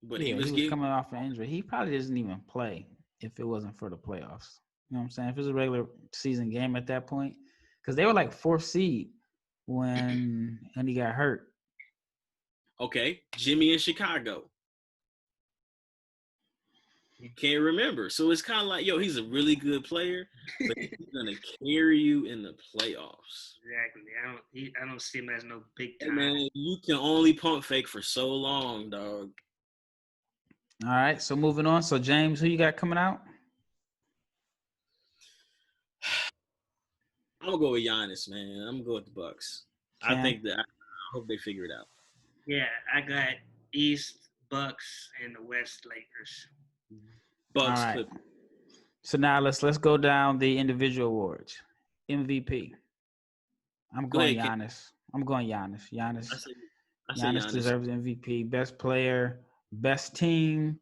[SPEAKER 3] But
[SPEAKER 1] he was coming off an injury. He probably doesn't even play if it wasn't for the playoffs. You know what I'm saying? If it was a regular season game at that point, because they were like 4th seed when he got hurt.
[SPEAKER 3] Okay, Jimmy in Chicago. You can't remember. So it's kind of like, yo, he's a really good player, but he's gonna carry you in the playoffs.
[SPEAKER 2] Exactly. I don't see him as no big time.
[SPEAKER 3] Hey man, you can only pump fake for so long, dog.
[SPEAKER 1] All right, so moving on. So James, who you got coming out?
[SPEAKER 3] I'm gonna go with Giannis, man. I'm gonna go with the Bucks. I think that I hope they figure it out.
[SPEAKER 2] Yeah, I got East Bucks and the West Lakers.
[SPEAKER 3] Bucks.
[SPEAKER 1] All right. So now let's go down the individual awards. MVP. I'm going Giannis. Giannis deserves MVP. Best player, best team.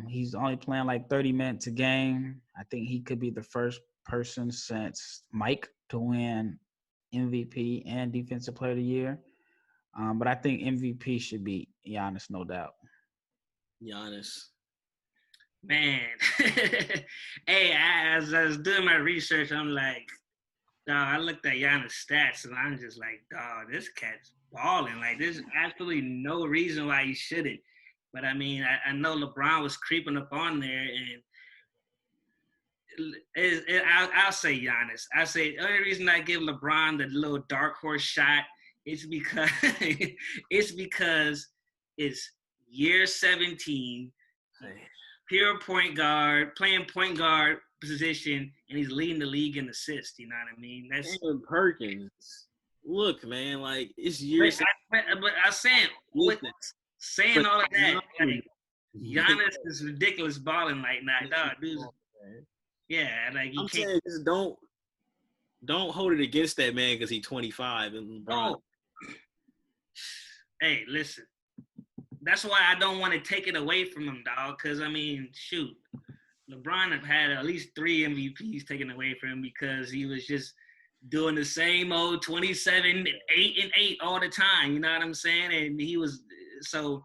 [SPEAKER 1] He's only playing like 30 minutes a game. I think he could be the first person since Mike to win MVP and Defensive Player of the Year. But I think MVP should be Giannis, no doubt.
[SPEAKER 3] Giannis.
[SPEAKER 2] Man, hey, as I was doing my research, I'm like, dog, I looked at Giannis' stats, and I'm just like, dog, this cat's balling. Like, there's absolutely no reason why he shouldn't. But, I mean, I know LeBron was creeping up on there, and I'll say Giannis. I say the only reason I give LeBron the little dark horse shot is because it's year 17, pure point guard, playing point guard position, and he's leading the league in assists. You know what I mean? That's
[SPEAKER 3] Aaron Perkins. Look, man, like it's years.
[SPEAKER 2] But I'm saying, saying all of that, like Giannis is ridiculous balling like that, dog. Dude, yeah, like
[SPEAKER 3] I'm saying, just don't hold it against that man because he's 25 and LeBron.
[SPEAKER 2] Hey, listen. That's why I don't want to take it away from him, dog. Because I mean, shoot, LeBron have had at least 3 MVPs taken away from him because he was just doing the same old 27, 8 and 8 all the time. You know what I'm saying? And he was so.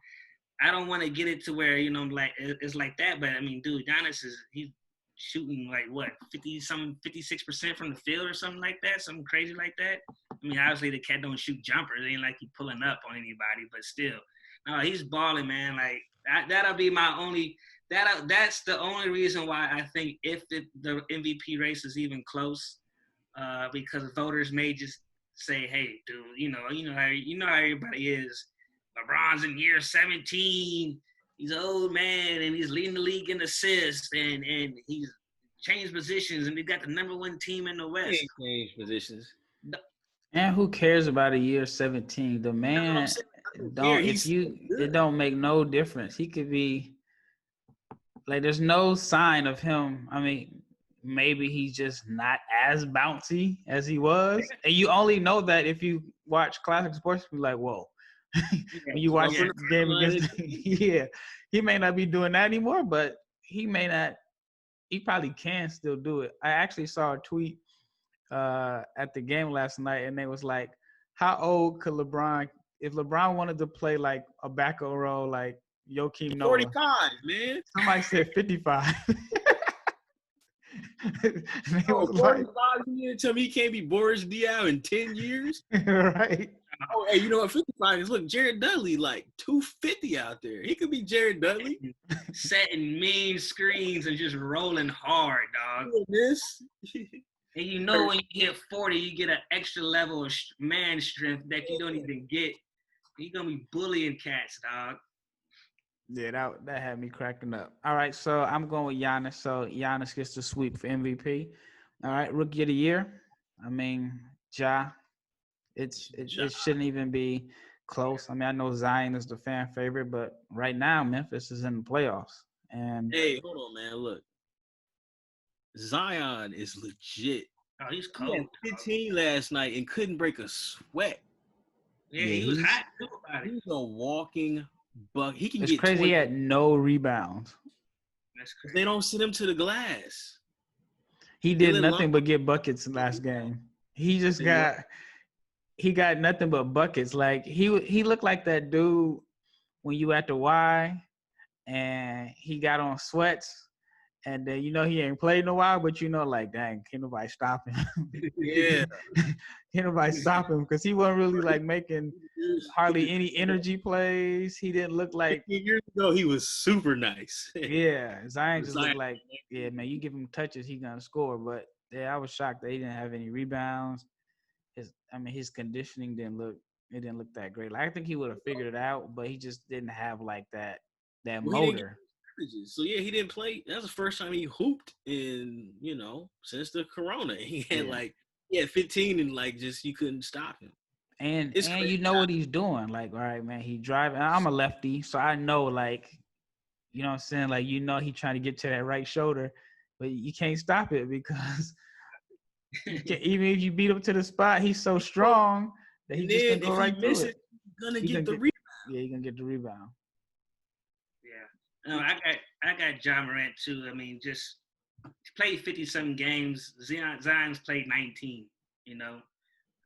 [SPEAKER 2] I don't want to get it to where like it's like that. But I mean, dude, Giannis he's shooting like what 56% from the field or something like that, something crazy like that. I mean, obviously the cat don't shoot jumpers. It ain't like he pulling up on anybody, but still. No, he's balling, man. Like that'll be my only. That's the only reason why I think if the MVP race is even close, because voters may just say, "Hey, dude, you know how everybody is. LeBron's in year 17. He's an old man, and he's leading the league in assists, and he's changed positions, and they got the #1 team in the West."
[SPEAKER 3] He ain't changed positions.
[SPEAKER 1] And who cares about a year 17? The man it don't make no difference. He could be like there's no sign of him. I mean, maybe he's just not as bouncy as he was. And you only know that if you watch classic sports, you're like, whoa. When you watch the game against he may not be doing that anymore, but he probably can still do it. I actually saw a tweet at the game last night, and they was like, how old could LeBron if LeBron wanted to play like a backup role, like Joakim Noah,
[SPEAKER 3] 45, man.
[SPEAKER 1] somebody said 55. They
[SPEAKER 3] Oh,
[SPEAKER 1] was
[SPEAKER 3] 45, you didn't tell me he can't be Boris Diaw in 10 years?
[SPEAKER 1] right.
[SPEAKER 3] Oh, hey, you know what? 55 is, look, Jared Dudley, like 250 out there. He could be Jared Dudley.
[SPEAKER 2] Setting mean screens and just rolling hard, dog.
[SPEAKER 3] This.
[SPEAKER 2] And you know when you hit 40, you get an extra level of man strength that you don't even get. You're going to be bullying cats, dog.
[SPEAKER 1] Yeah, that had me cracking up. All right, so I'm going with Giannis. So Giannis gets the sweep for MVP. All right, Rookie of the Year. I mean, Ja. It shouldn't even be close. I mean, I know Zion is the fan favorite, but right now Memphis is in the playoffs. And
[SPEAKER 3] hey, hold on, man. Look, Zion is legit.
[SPEAKER 2] Oh, he's
[SPEAKER 3] He
[SPEAKER 2] cold.
[SPEAKER 3] had 15 last night and couldn't break a sweat.
[SPEAKER 2] Yeah, he was hot too about it.
[SPEAKER 3] He's a walking buck. He can
[SPEAKER 1] it's
[SPEAKER 3] get
[SPEAKER 1] crazy.
[SPEAKER 3] 20.
[SPEAKER 1] He had no rebounds.
[SPEAKER 2] That's crazy.
[SPEAKER 3] They don't send him to the glass.
[SPEAKER 1] He did nothing but get buckets last game. He just got nothing but buckets. Like he looked like that dude when you at the Y and he got on sweats. And then he ain't played in a while, but like, dang, can't nobody stop him.
[SPEAKER 3] Yeah.
[SPEAKER 1] Can't nobody stop him because he wasn't really like making hardly any energy plays. He didn't look like
[SPEAKER 3] 15 years ago he was super nice.
[SPEAKER 1] yeah. Zion just looked like, yeah, man, you give him touches, he gonna score. But yeah, I was shocked that he didn't have any rebounds. His conditioning didn't look that great. Like I think he would have figured it out, but he just didn't have like that motor.
[SPEAKER 3] So yeah, he didn't play. That was the first time he hooped in, since the corona. He had 15 and like just you couldn't stop him.
[SPEAKER 1] And you know what he's doing. Like, all right, man, he driving. I'm a lefty, so I know like, you know what I'm saying? Like, he trying to get to that right shoulder, but you can't stop it because even if you beat him to the spot, he's so strong that he just can go right through it.
[SPEAKER 3] He's gonna get the rebound.
[SPEAKER 1] Yeah, he's gonna get the rebound.
[SPEAKER 2] Yeah. No, I got Ja Morant too. I mean, just played 50-something games. Zion's played 19,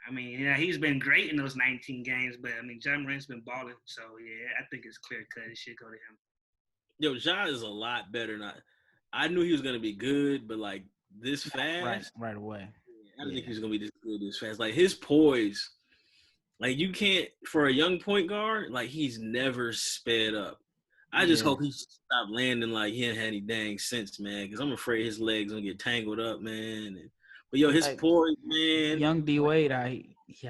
[SPEAKER 2] I mean, yeah, he's been great in those 19 games, but I mean, Ja Morant's been balling. So yeah, I think it's clear cut. It should go to him.
[SPEAKER 3] Yo, Ja is a lot better. I knew he was gonna be good, but like this fast,
[SPEAKER 1] right away.
[SPEAKER 3] I didn't think he was gonna be this good this fast. Like his poise, like you can't for a young point guard, like he's never sped up. I just hope he stopped landing like he ain't had any dang sense, man, because I'm afraid his legs gonna get tangled up, man. But yo, his poise, man.
[SPEAKER 1] Young D Wade,
[SPEAKER 3] but
[SPEAKER 1] he's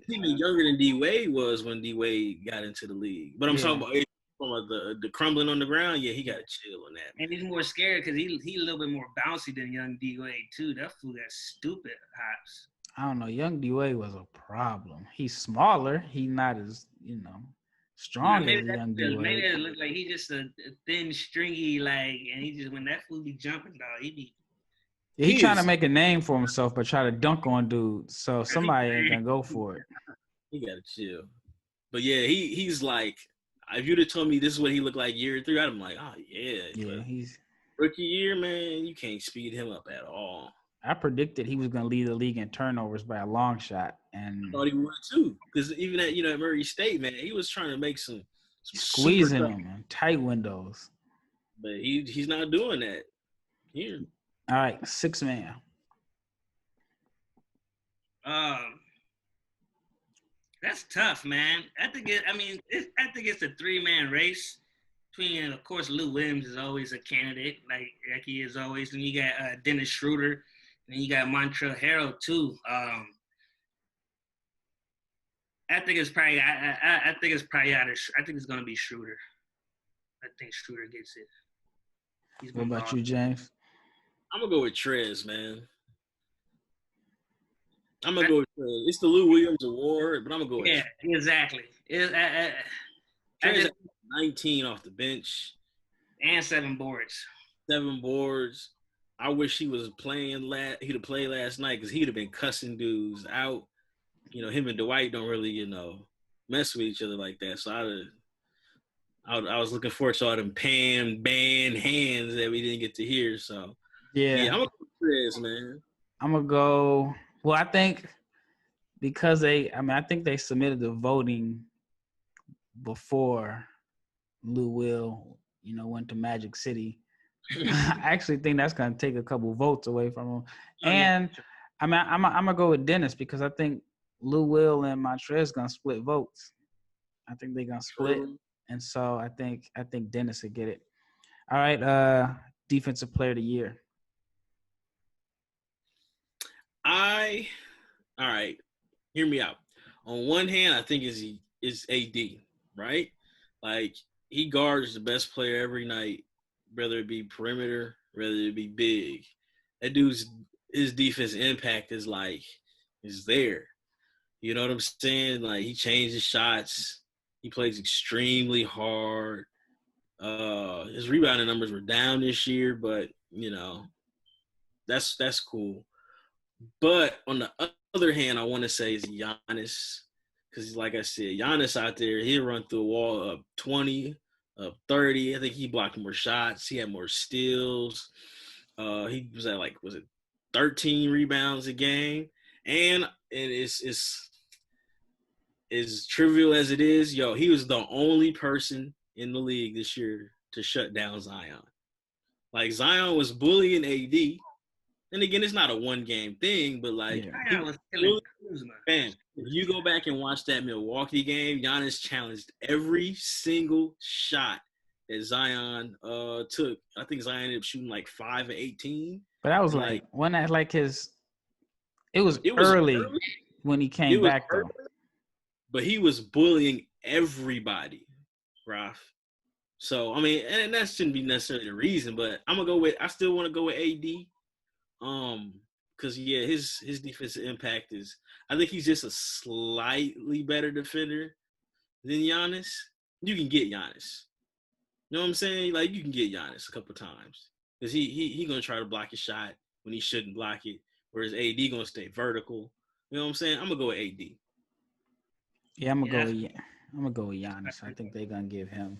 [SPEAKER 3] even younger than D Wade was when D Wade got into the league. But I'm talking about the crumbling on the ground. Yeah, he got to chill on that.
[SPEAKER 2] Man. And he's more scared because he a little bit more bouncy than young D Wade too. That fool got stupid hops.
[SPEAKER 1] I don't know. Young D Wade was a problem. He's smaller. He's not as strong as young D Wade.
[SPEAKER 2] Maybe it looked like he just a thin, stringy, like, and he just when that fool be jumping, dog, he be.
[SPEAKER 1] Yeah, he's trying to make a name for himself, but try to dunk on dudes. So somebody ain't gonna go for it.
[SPEAKER 3] He gotta chill. But yeah, he's like, if you'd have told me this is what he looked like year 3, I'd be like, oh yeah.
[SPEAKER 1] Yeah, he's
[SPEAKER 3] rookie year, man. You can't speed him up at all.
[SPEAKER 1] I predicted he was gonna lead the league in turnovers by a long shot, and
[SPEAKER 3] I thought he would too. Because even at at Murray State, man, he was trying to make some
[SPEAKER 1] squeezing them in tight windows.
[SPEAKER 3] But he's not doing that here.
[SPEAKER 1] All right, 6 man.
[SPEAKER 2] That's tough, man. I think it's a 3-man race between, of course, Lou Williams is always a candidate, like he is always, and you got Dennis Schroeder, and you got Montrezl Harrell too. I think it's probably I think it's gonna be Schroeder. I think Schroeder gets it.
[SPEAKER 1] What about you, James?
[SPEAKER 3] I'm gonna go with Trez, man. I'm gonna go with Trez. It's the Lou Williams Award, but I'm gonna go with
[SPEAKER 2] Trez. Exactly.
[SPEAKER 3] Trez 19 off the bench
[SPEAKER 2] and 7 boards.
[SPEAKER 3] 7 boards. I wish he was playing. He'd have played last night because he'd have been cussing dudes out. Him and Dwight don't really, mess with each other like that. So I was looking forward to all them band hands that we didn't get to hear. So yeah, I'm gonna go with Trez, man.
[SPEAKER 1] I'm gonna go. Well, I think because I think they submitted the voting before Lou Will, went to Magic City. I actually think that's going to take a couple votes away from him. And I'm going to go with Dennis because I think Lou Will and Montrez going to split votes. I think they're going to split. And so I think Dennis will get it. All right, defensive player of the year.
[SPEAKER 3] All right, hear me out. On one hand, I think is AD, right? Like he guards the best player every night, whether it be perimeter, whether it be big. That dude's his defense impact is there. You know what I'm saying? Like he changes shots. He plays extremely hard. His rebounding numbers were down this year, but that's cool. But on the other hand, I want to say is Giannis, because like I said, Giannis out there, he'll run through a wall of 20, of 30. I think he blocked more shots. He had more steals. He was at 13 rebounds a game, and it's as trivial as it is, he was the only person in the league this year to shut down Zion. Like Zion was bullying AD. And again, it's not a one-game thing, but
[SPEAKER 2] Zion was killing Kuzma.
[SPEAKER 3] Man, if you go back and watch that Milwaukee game, Giannis challenged every single shot that Zion took. I think Zion ended up shooting 5 of 18.
[SPEAKER 1] But that was when that it was early when he came back though.
[SPEAKER 3] But he was bullying everybody, Raf. So I mean, and that shouldn't be necessarily the reason, but I still want to go with AD. Because his defensive impact is, I think he's just a slightly better defender than Giannis. You can get Giannis. You know what I'm saying? Like you can get Giannis a couple times because he gonna try to block a shot when he shouldn't block it, whereas AD gonna stay vertical. You know what I'm saying? I'm gonna go with AD.
[SPEAKER 1] Yeah, I'm gonna go with Giannis. I think they're gonna give him.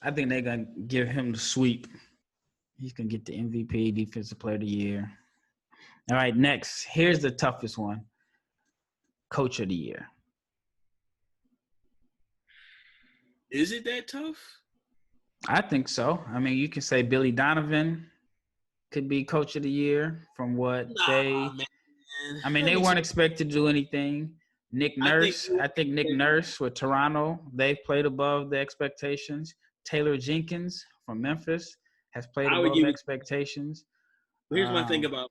[SPEAKER 1] I think they're gonna give him the sweep. He's going to get the MVP, Defensive Player of the Year. All right, next. Here's the toughest one. Coach of the Year.
[SPEAKER 3] Is it that tough?
[SPEAKER 1] I think so. I mean, you can say Billy Donovan could be Coach of the Year from what they weren't expected to do anything. Nick Nurse, I think Nick Nurse with Toronto, they played above the expectations. Taylor Jenkins from Memphis has played above expectations.
[SPEAKER 3] Here's my thing about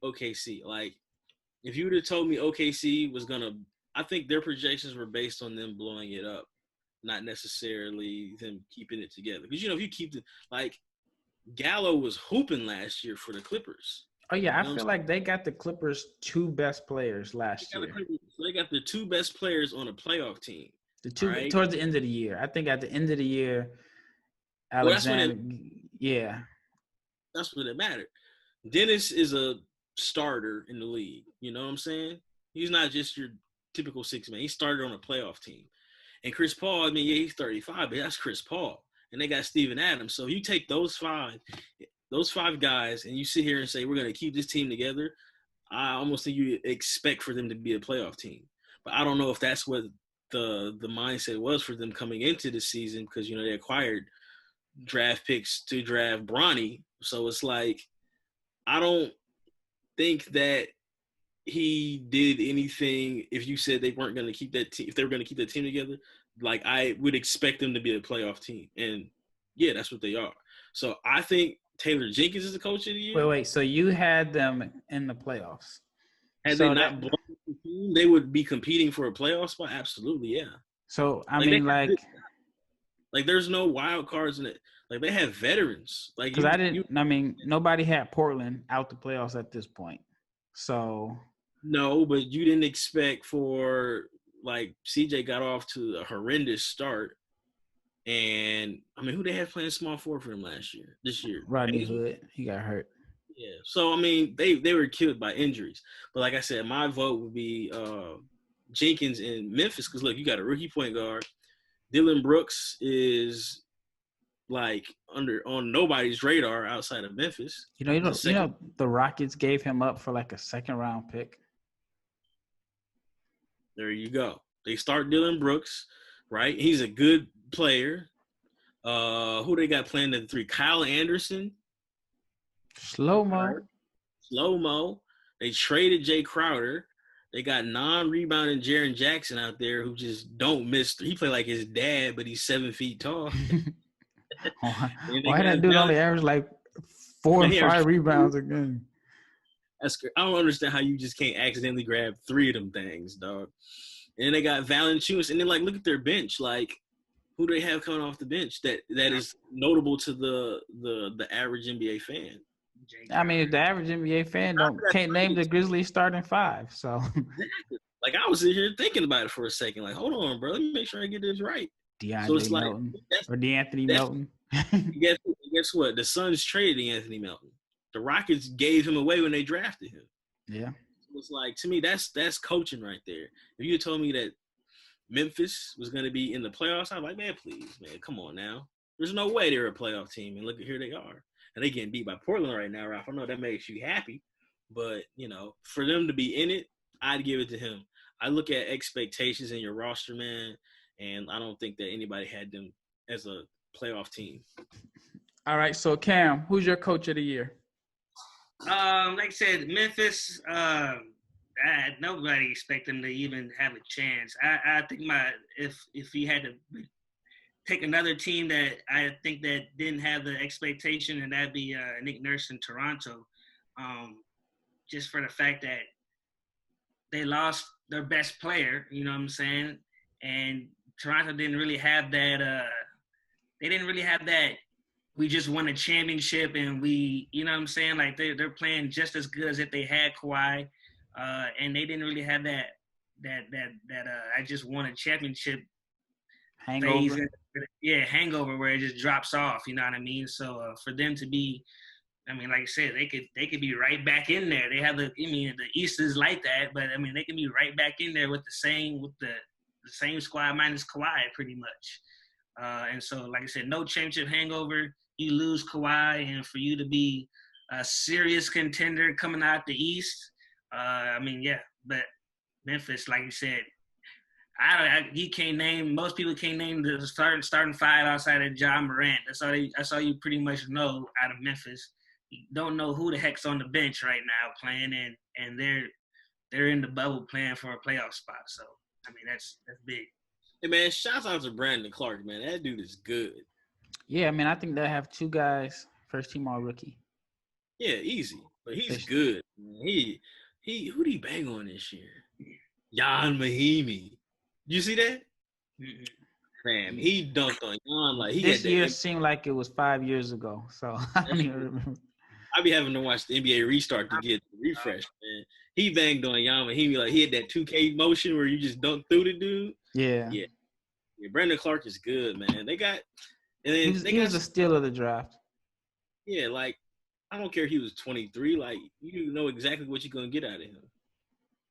[SPEAKER 3] OKC. Like, if you would have told me OKC was going to – I think their projections were based on them blowing it up, not necessarily them keeping it together. Because, if you keep Gallo was hooping last year for the Clippers.
[SPEAKER 1] Oh, yeah. I feel like they got the Clippers' two best players last year.
[SPEAKER 3] They got the two best players on a playoff team.
[SPEAKER 1] Towards the end of the year. I think at the end of the year – Alexander,
[SPEAKER 3] that's what it mattered. Dennis is a starter in the league. You know what I'm saying? He's not just your typical six man. He started on a playoff team. And Chris Paul, he's 35, but that's Chris Paul. And they got Steven Adams. So you take those five guys, and you sit here and say we're going to keep this team together. I almost think you expect for them to be a playoff team. But I don't know if that's what the mindset was for them coming into the season because they acquired draft picks to draft Bronny. So it's like, I don't think that he did anything. If you said they weren't going to keep that team, if they were going to keep that team together, like I would expect them to be a playoff team. And yeah, that's what they are. So I think Taylor Jenkins is the coach of the year.
[SPEAKER 1] Wait. So you had them in the playoffs.
[SPEAKER 3] Had they not blown the team, they would be competing for a playoff spot? Absolutely, yeah.
[SPEAKER 1] So,
[SPEAKER 3] there's no wild cards in it. Like, they have veterans.
[SPEAKER 1] Nobody had Portland out the playoffs at this point. So.
[SPEAKER 3] No, but you didn't expect for, CJ got off to a horrendous start. And, who they had playing small forward for him this year?
[SPEAKER 1] Rodney Hood. He got hurt.
[SPEAKER 3] Yeah. So, they were killed by injuries. But like I said, my vote would be Jenkins in Memphis because, look, you got a rookie point guard. Dylan Brooks is on nobody's radar outside of Memphis.
[SPEAKER 1] The Rockets gave him up for a second round pick.
[SPEAKER 3] There you go. They start Dylan Brooks, right? He's a good player. Who they got playing at the 3? Kyle Anderson.
[SPEAKER 1] Slow-mo.
[SPEAKER 3] Slow-mo. They traded Jay Crowder. They got non-rebounding Jaren Jackson out there who just don't miss. He play like his dad, but he's 7 feet tall.
[SPEAKER 1] Why that dude only average like 4 or 5 rebounds a game?
[SPEAKER 3] I don't understand how you just can't accidentally grab 3 of them things, dog. And they got Valanciunas, and then like look at their bench. Like, who do they have coming off the bench that is notable to the average NBA fan?
[SPEAKER 1] I mean, the average NBA fan can't name the Grizzlies starting 5. So,
[SPEAKER 3] like, I was sitting here thinking about it for a second. Like, hold on, bro, let me make sure I get this right.
[SPEAKER 1] DeAndre Melton or DeAnthony Melton.
[SPEAKER 3] Guess what? The Suns traded Anthony Melton. The Rockets gave him away when they drafted him.
[SPEAKER 1] Yeah,
[SPEAKER 3] it's like, to me, that's coaching right there. If you had told me that Memphis was going to be in the playoffs, I'm like, man, please, man, come on now. There's no way they're a playoff team, and look at here they are. And they getting beat by Portland right now, Ralph. I know that makes you happy, but, you know, for them to be in it, I'd give it to him. I look at expectations in your roster, man, and I don't think that anybody had them as a playoff team.
[SPEAKER 1] All right, so Cam, who's your coach of the year?
[SPEAKER 2] Like I said, Memphis. Nobody expect them to even have a chance. I think if he had to pick another team that I think that didn't have the expectation, and that'd be Nick Nurse in Toronto, just for the fact that they lost their best player. You know what I'm saying? And Toronto didn't really have that. They didn't really have that. We just won a championship, and we, you know what I'm saying? Like they're playing just as good as if they had Kawhi, and they didn't really have that. I just won a championship
[SPEAKER 1] hangover.
[SPEAKER 2] Phase. Yeah, hangover where it just drops off. You know what I mean? So for them to be, I mean, like I said, they could be right back in there. They have the East is like that, but I mean they can be right back in there with the same squad minus Kawhi pretty much. And so, like I said, no championship hangover. You lose Kawhi, and for you to be a serious contender coming out the East, I mean, yeah. But Memphis, like you said, you can't name. Most people can't name the starting 5 outside of Ja Morant. That's all you pretty much know out of Memphis. You don't know who the heck's on the bench right now playing, and they're in the bubble playing for a playoff spot. So I mean, that's big.
[SPEAKER 3] Hey, man, shouts out to Brandon Clark, man. That dude is good.
[SPEAKER 1] Yeah, I mean, I think they have 2 guys, first team all rookie.
[SPEAKER 3] Yeah, easy. But he's good. He who did he bang on this year? Jan Mahimi. You see that? Man, he dunked on Jan like he
[SPEAKER 1] this year seemed like it was 5 years ago. So I don't even remember.
[SPEAKER 3] I be having to watch the NBA restart to get the refresh, man. He banged on Jan Mahimi like he had that 2K motion where you just dunk through the dude.
[SPEAKER 1] Yeah.
[SPEAKER 3] Brandon Clark is good, man. They got, and then
[SPEAKER 1] he was a steal of the draft.
[SPEAKER 3] Yeah, like I don't care if he was 23. Like you know exactly what you're gonna get out of him.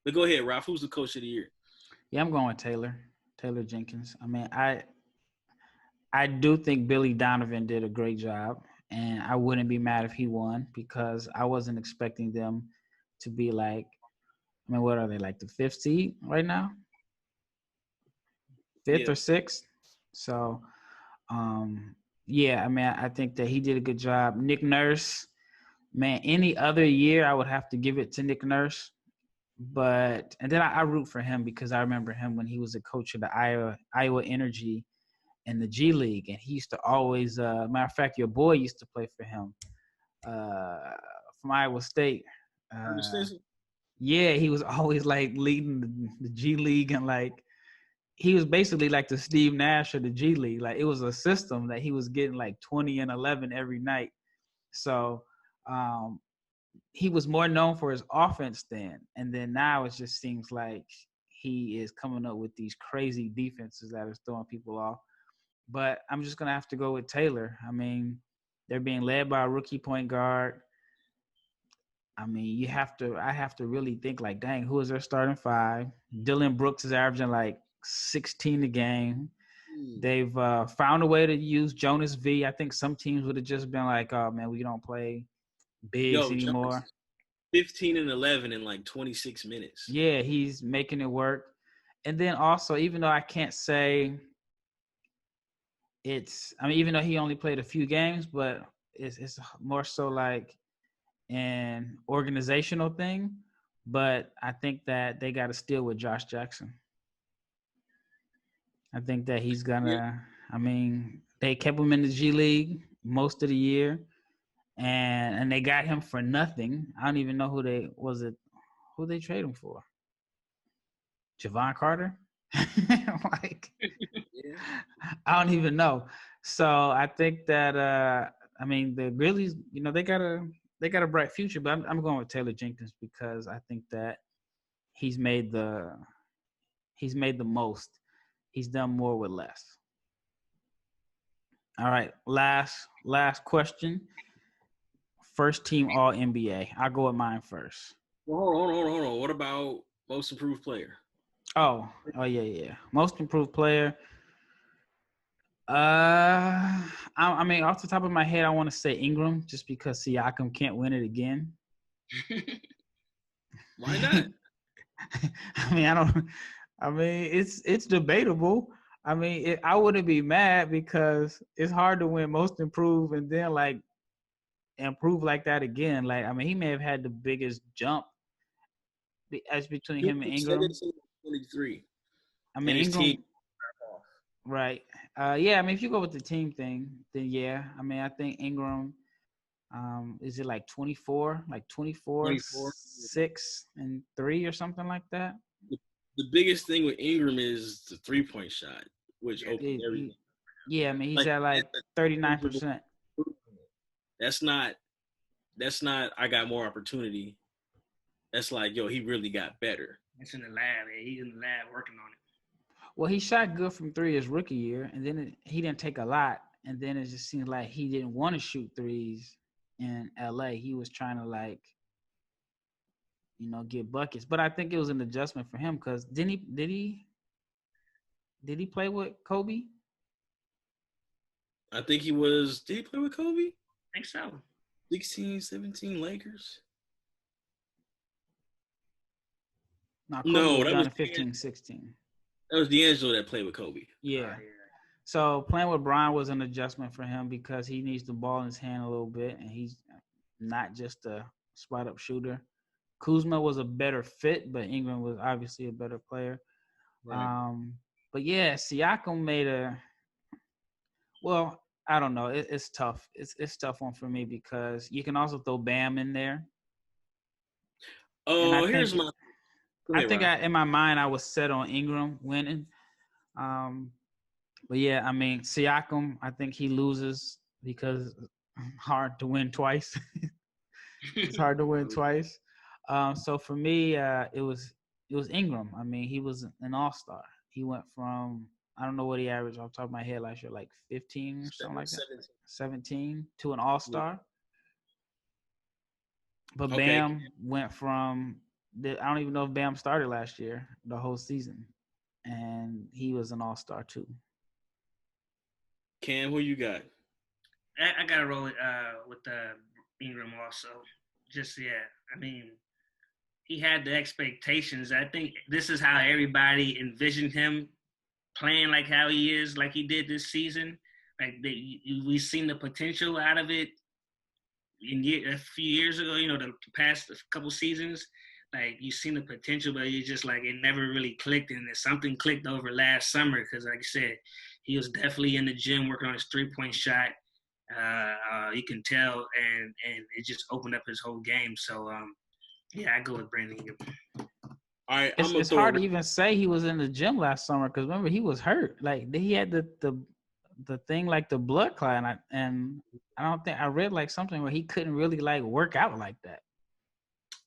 [SPEAKER 3] But go ahead, Ralph. Who's the coach of the year?
[SPEAKER 1] Yeah, I'm going with Taylor Jenkins. I mean, I do think Billy Donovan did a great job, and I wouldn't be mad if he won because I wasn't expecting them to be like, I mean, what are they, like the 5th seed right now? 5th or 6th? So, yeah, I mean, I think that he did a good job. Nick Nurse, man, any other year I would have to give it to Nick Nurse. And then I root for him because I remember him when he was a coach of the Iowa Energy in the G League, and he used to always. Matter of fact, your boy used to play for him from Iowa State. Yeah, he was always like leading the G League, and like he was basically like the Steve Nash of the G League. Like it was a system that he was getting like 20 and 11 every night. So. He was more known for his offense then, and then now it just seems like he is coming up with these crazy defenses that are throwing people off. But I'm just gonna have to go with Taylor. I mean, they're being led by a rookie point guard. I mean, I have to really think like, dang, who is their starting 5? Dylan Brooks is averaging like 16 a game. They've found a way to use Jonas V. I think some teams would have just been like, oh man, we don't play bigs anymore.
[SPEAKER 3] 15 and 11 in like 26 minutes.
[SPEAKER 1] Yeah, he's making it work. And then also, even though I can't say even though he only played a few games, but it's more so like an organizational thing. But I think that they got to steal with Josh Jackson. I think that he's gonna. I mean, they kept him in the G League most of the year, and they got him for nothing. I don't even know who they trade him for. Javon Carter. Like, I don't even know. So I think that the Grizzlies, they got a bright future, but I'm going with Taylor Jenkins because I think that he's made the most. He's done more with less. All right, last question. First team All NBA. I'll go with mine first.
[SPEAKER 3] Well, hold on. What about most improved player?
[SPEAKER 1] Oh yeah. Most improved player. I mean, off the top of my head, I want to say Ingram, just because Siakam can't win it again.
[SPEAKER 3] Why not?
[SPEAKER 1] It's debatable. I wouldn't be mad because it's hard to win most improved and then like improve like that again. Like, he may have had the biggest jump as between him and Ingram.
[SPEAKER 3] 23.
[SPEAKER 1] Ingram, right? Yeah. If you go with the team thing, then yeah. I think Ingram. Is it like 24, 6 and 3 or something like that?
[SPEAKER 3] The biggest thing with Ingram is the 3-point shot, which opened everything.
[SPEAKER 1] Yeah, he's at like 39%.
[SPEAKER 3] That's not I got more opportunity. That's like, yo, he really got better.
[SPEAKER 2] It's in the lab. He's in the lab working on it.
[SPEAKER 1] Well, he shot good from 3 his rookie year, and then he didn't take a lot, and then it just seemed like he didn't want to shoot threes in LA. He was trying to get buckets. But I think it was an adjustment for him because did he play with Kobe?
[SPEAKER 3] I think he was. Did he play with Kobe?
[SPEAKER 2] I think so.
[SPEAKER 3] 16, 17 Lakers.
[SPEAKER 1] No, that was 15, 16.
[SPEAKER 3] That was D'Angelo that played with Kobe.
[SPEAKER 1] Yeah. So playing with Bron was an adjustment for him because he needs the ball in his hand a little bit, and he's not just a spot-up shooter. Kuzma was a better fit, but Ingram was obviously a better player. Right. But yeah, Siakam made I don't know. It's tough. It's tough one for me because you can also throw Bam in there.
[SPEAKER 3] Oh,
[SPEAKER 1] in my mind I was set on Ingram winning. But yeah, Siakam, I think he loses because hard to win twice. It's hard to win twice. So for me, it was Ingram. He was an all-star. He went from, I don't know what he averaged off the top of my head last year, like 15 or something like that. 17 to an all-star. But okay. Bam went from, I don't even know if Bam started last year, the whole season. And he was an all-star too.
[SPEAKER 3] Cam, who you got?
[SPEAKER 2] I got to roll it with Ingram also. Just, he had the expectations. I think this is how everybody envisioned him playing like how he is, like he did this season. Like we've seen the potential out of it a few years ago, the past couple seasons. Like, you've seen the potential, but it's just like it never really clicked. And something clicked over last summer because, like I said, he was definitely in the gym working on his 3-point shot. You can tell, and it just opened up his whole game. So, I go with Brandon Ingram.
[SPEAKER 3] All right,
[SPEAKER 1] it's hard to even say he was in the gym last summer because remember he was hurt. Like he had the thing like the blood clot, and I don't think I read like something where he couldn't really like work out like that.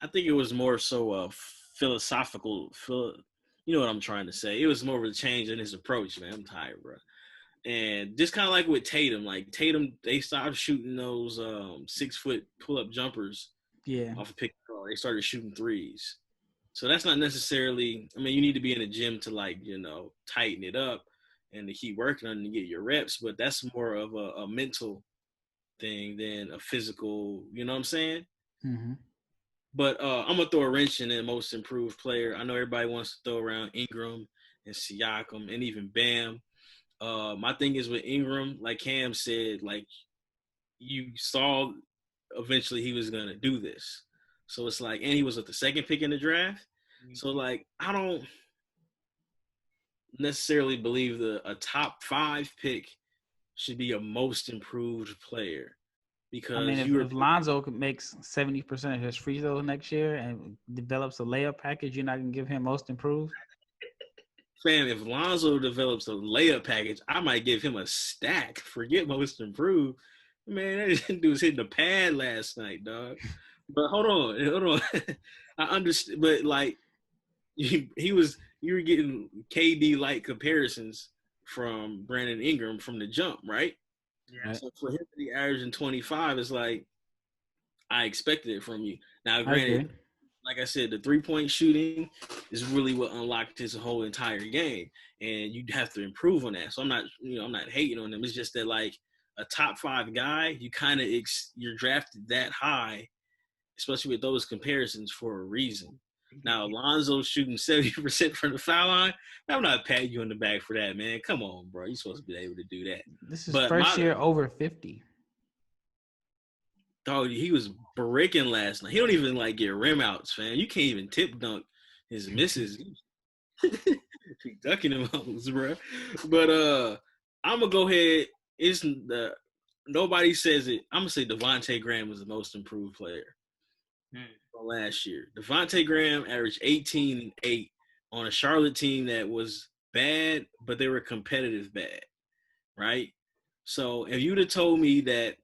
[SPEAKER 3] I think it was more so philosophical. You know what I'm trying to say? It was more of a change in his approach, man. I'm tired, bro. And just kind of like with Tatum, they stopped shooting those 6-foot pull-up jumpers.
[SPEAKER 1] Yeah.
[SPEAKER 3] Off a pick and roll. They started shooting threes. So that's not necessarily. You need to be in the gym to tighten it up and to keep working on it and get your reps. But that's more of a mental thing than a physical. You know what I'm saying?
[SPEAKER 1] Mm-hmm.
[SPEAKER 3] But I'm gonna throw a wrench in the most improved player. I know everybody wants to throw around Ingram and Siakam and even Bam. My thing is with Ingram, like Cam said, like you saw eventually he was gonna do this. So it's like, and he was with the second pick in the draft. So like, I don't necessarily believe a top 5 pick should be a most improved player
[SPEAKER 1] I mean,
[SPEAKER 3] because
[SPEAKER 1] if Lonzo makes 70% of his free throws next year and develops a layup package, you're not gonna give him most improved.
[SPEAKER 3] Fam, if Lonzo develops a layup package, I might give him a stack. Forget most improved. Man, that dude was hitting the pad last night, dog. But hold on. I understand, but like you were getting KD like comparisons from Brandon Ingram from the jump, right?
[SPEAKER 2] Yeah.
[SPEAKER 3] So for him to be averaging 25 is like I expected it from you. Now,
[SPEAKER 1] I
[SPEAKER 3] granted,
[SPEAKER 1] agree.
[SPEAKER 3] like I said, the 3-point shooting is really what unlocked his whole entire game, and you have to improve on that. So I'm not hating on him. It's just that like a top 5 guy, you kind of you're drafted that high, especially with those comparisons for a reason. Now Alonzo shooting 70% from the foul line, I'm not patting you on the back for that, man. Come on, bro. You're supposed to be able to do that.
[SPEAKER 1] This is
[SPEAKER 3] But
[SPEAKER 1] first year over 50.
[SPEAKER 3] Dog, he was bricking last night. He don't even like get rim outs, fam. You can't even tip dunk his misses. He ducking them outs, bro. But I'm gonna go ahead. It's the nobody says it. I'm gonna say Devontae Graham was the most improved player from last year. Devontae Graham averaged 18 and 8 on a Charlotte team that was bad, but they were competitive bad, right? So if you'd have told me that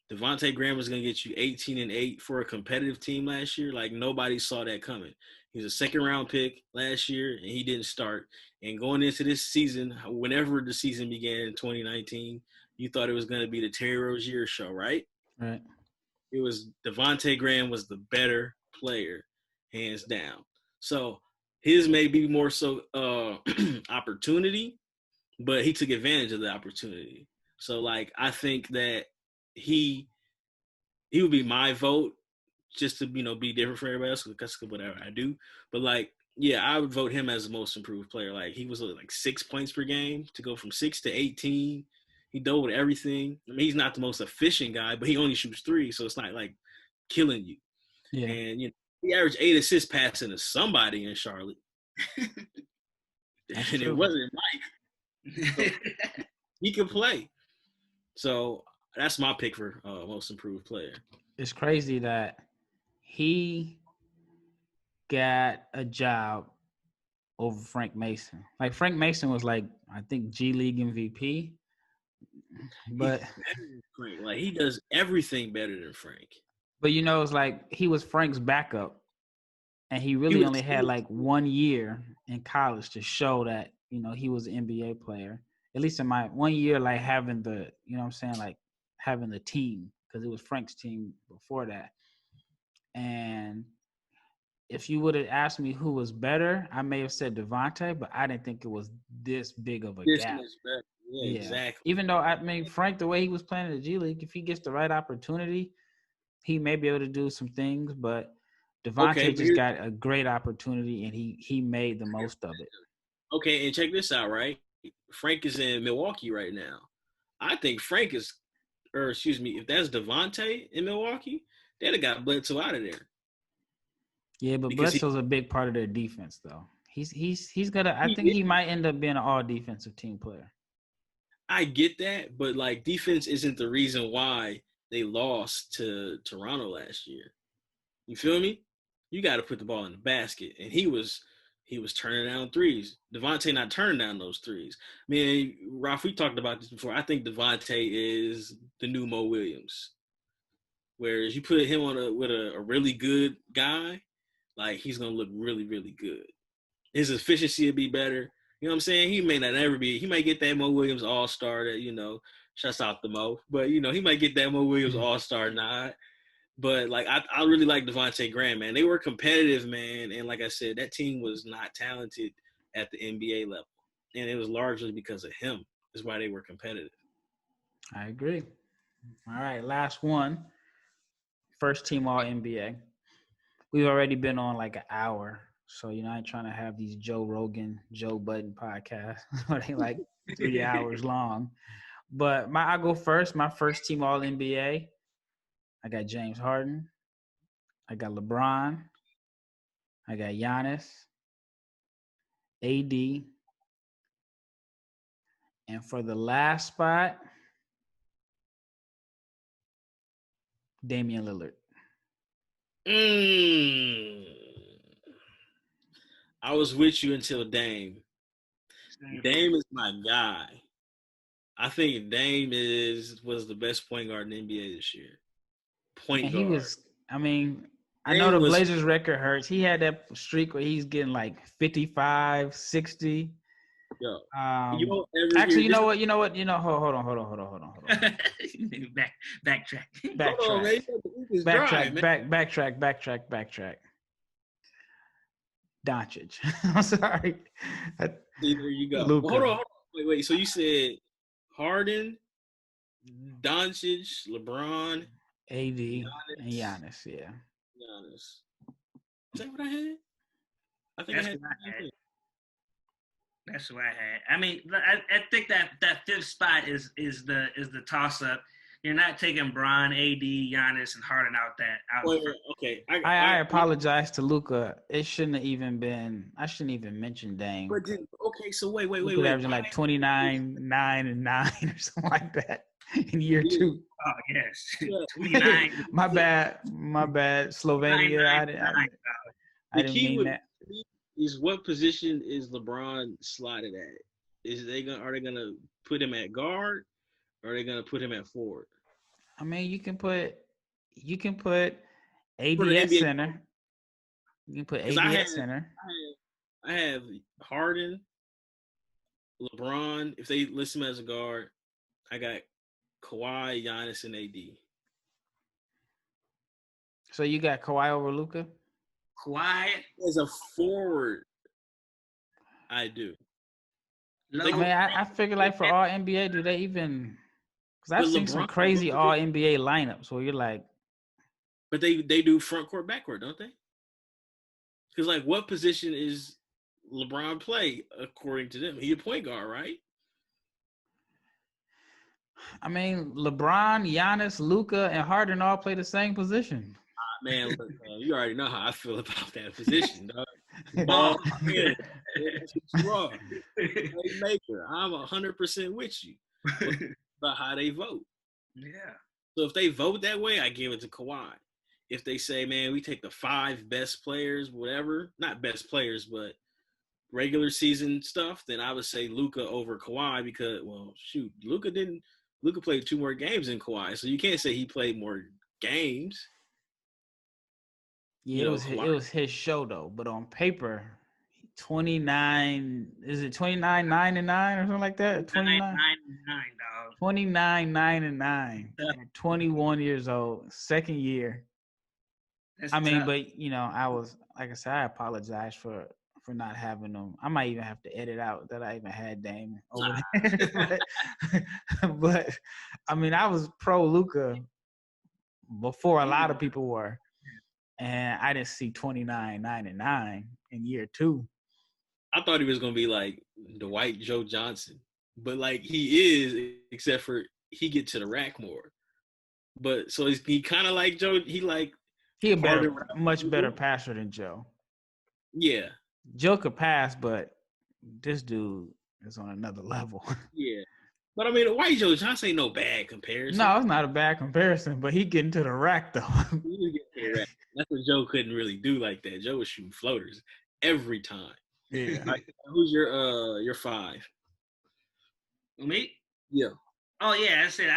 [SPEAKER 3] Devontae Graham was going to get you 18 and 8 for a competitive team last year, like nobody saw that coming. He was a second round pick last year and he didn't start. And going into this season, whenever the season began in 2019, you thought it was going to be the Terry Rozier show, right?
[SPEAKER 1] Right.
[SPEAKER 3] It was Devontae Graham was the better player, hands down. So his may be more so opportunity, but he took advantage of the opportunity. So like I think that he would be my vote just to be different for everybody else because whatever I do. But like yeah, I would vote him as the most improved player. Like he was like 6 points per game to go from 6 to 18. He doubled everything. I mean, he's not the most efficient guy, but he only shoots 3, so it's not like killing you.
[SPEAKER 1] Yeah.
[SPEAKER 3] And he averaged 8 assists passing to somebody in Charlotte.
[SPEAKER 1] That's
[SPEAKER 3] and
[SPEAKER 1] true.
[SPEAKER 3] it wasn't Mike. So he could play. So that's my pick for most improved player.
[SPEAKER 1] It's crazy that he got a job over Frank Mason. Like Frank Mason was like, I think G League MVP. But
[SPEAKER 3] Frank, like he does everything better than Frank.
[SPEAKER 1] But it's like he was Frank's backup. And he really only had like 1 year in college to show that, he was an NBA player. At least in my 1 year, like having the, like having the team, because it was Frank's team before that. And if you would have asked me who was better, I may have said Devontae, but I didn't think it was this big of a gap.
[SPEAKER 3] Yeah, exactly.
[SPEAKER 1] Even though, Frank, the way he was playing in the G League, if he gets the right opportunity, he may be able to do some things, but Devontae just got a great opportunity, and he made the most of it.
[SPEAKER 3] Okay, and check this out, right? Frank is in Milwaukee right now. I think Frank is, or excuse me, if that's Devontae in Milwaukee, they'd have got Bledsoe out of there.
[SPEAKER 1] Yeah, but Bledsoe's a big part of their defense, though. He's gonna. I think he might end up being an all defensive team player.
[SPEAKER 3] I get that, but like defense isn't the reason why they lost to Toronto last year. You feel me? You got to put the ball in the basket, and he was turning down threes. Devontae not turning down those threes. I mean, Ralph, we talked about this before. I think Devontae is the new Mo Williams. Whereas you put him with a really good guy, like he's gonna look really, really good. His efficiency would be better. You know what I'm saying? He may not ever be. He might get that Mo Williams All-Star that shuts out the Mo, but he might get that Mo Williams All-Star nod. But like I really like Devontae Graham, man. They were competitive, man, and like I said, that team was not talented at the NBA level, and it was largely because of him. Is why they were competitive.
[SPEAKER 1] I agree. All right, last one. First team All NBA. We've already been on like an hour, So, I ain't trying to have these Joe Rogan, Joe Budden podcasts where they like 3 hours long. But I go first. My first team All NBA. I got James Harden. I got LeBron. I got Giannis, AD, and for the last spot, Damian Lillard.
[SPEAKER 3] I was with you until Dame. Dame is my guy. I think Dame was the best point guard in the NBA this year. Point guard.
[SPEAKER 1] He was. I mean, I know the Blazers record hurts. He had that streak where he's getting like 55, 60.
[SPEAKER 3] Yo,
[SPEAKER 1] actually, you know what? Hold on.
[SPEAKER 2] Backtrack.
[SPEAKER 1] Backtrack. Doncic. I'm sorry.
[SPEAKER 3] There you go. Well, hold on. Wait. So you said Harden, Doncic, LeBron,
[SPEAKER 1] AD, and Giannis. Yeah.
[SPEAKER 3] Giannis. Is that what I had? I think
[SPEAKER 2] That's what I had. I mean, I think that fifth spot is the toss up. You're not taking Bron, AD, Giannis, and Harden out.
[SPEAKER 1] Okay. I apologize to Luka. It shouldn't have even been. I shouldn't even mention Dame.
[SPEAKER 3] But so wait.
[SPEAKER 1] Averaging like 29, 9, and 9 or something like that in year 2.
[SPEAKER 2] Oh yes, 29.
[SPEAKER 1] My bad. Slovenia. I didn't mean that.
[SPEAKER 3] Is what position is LeBron slotted at? Are they gonna put him at guard? Or are they gonna put him at forward?
[SPEAKER 1] I mean, you can put AD at center. You can put AD at center.
[SPEAKER 3] I have Harden, LeBron. If they list him as a guard, I got Kawhi, Giannis, and AD.
[SPEAKER 1] So you got Kawhi over Luka?
[SPEAKER 2] Kawhi
[SPEAKER 3] as a forward, I do.
[SPEAKER 1] I mean, I figure like for all NBA, do they even? Because I've seen some crazy all NBA lineups where you're like.
[SPEAKER 3] But they do front court, back court, don't they? Because like, what position is LeBron play according to them? He a point guard, right?
[SPEAKER 1] I mean, LeBron, Giannis, Luka, and Harden all play the same position.
[SPEAKER 3] Man, look, you already know how I feel about that position, dog. Ball, yeah, maker. I'm 100% with you about how they vote.
[SPEAKER 2] Yeah.
[SPEAKER 3] So if they vote that way, I give it to Kawhi. If they say, man, we take the 5 best players, whatever, not best players, but regular season stuff, then I would say Luka over Kawhi because, well, shoot, Luka played 2 more games than Kawhi, so you can't say he played more games.
[SPEAKER 1] Yeah, it was his show though, but on paper, 29. Is it 29, 9 and 9 or something like that? 29,
[SPEAKER 2] 9 and 9, dog.
[SPEAKER 1] 29, 9 and 9. 21 years old, second year. That's tough. But I was like I said, I apologize for not having them. I might even have to edit out that I even had Dame over there. but I mean, I was pro Luka before a lot of people were. And I didn't see 29, 9 and 9 in year 2.
[SPEAKER 3] I thought he was going to be like the white Joe Johnson. But like he is, except for he get to the rack more. But so he kind of like Joe. He a
[SPEAKER 1] much better passer than Joe.
[SPEAKER 3] Yeah.
[SPEAKER 1] Joe could pass, but this dude is on another level.
[SPEAKER 3] Yeah. But I mean, the white Joe Johnson ain't no bad comparison.
[SPEAKER 1] No, it's not a bad comparison, but he getting to the rack though.
[SPEAKER 3] That's what Joe couldn't really do like that. Joe was shooting floaters every time.
[SPEAKER 1] Yeah.
[SPEAKER 3] Who's your 5?
[SPEAKER 2] Me?
[SPEAKER 3] Yeah.
[SPEAKER 2] Oh yeah, I said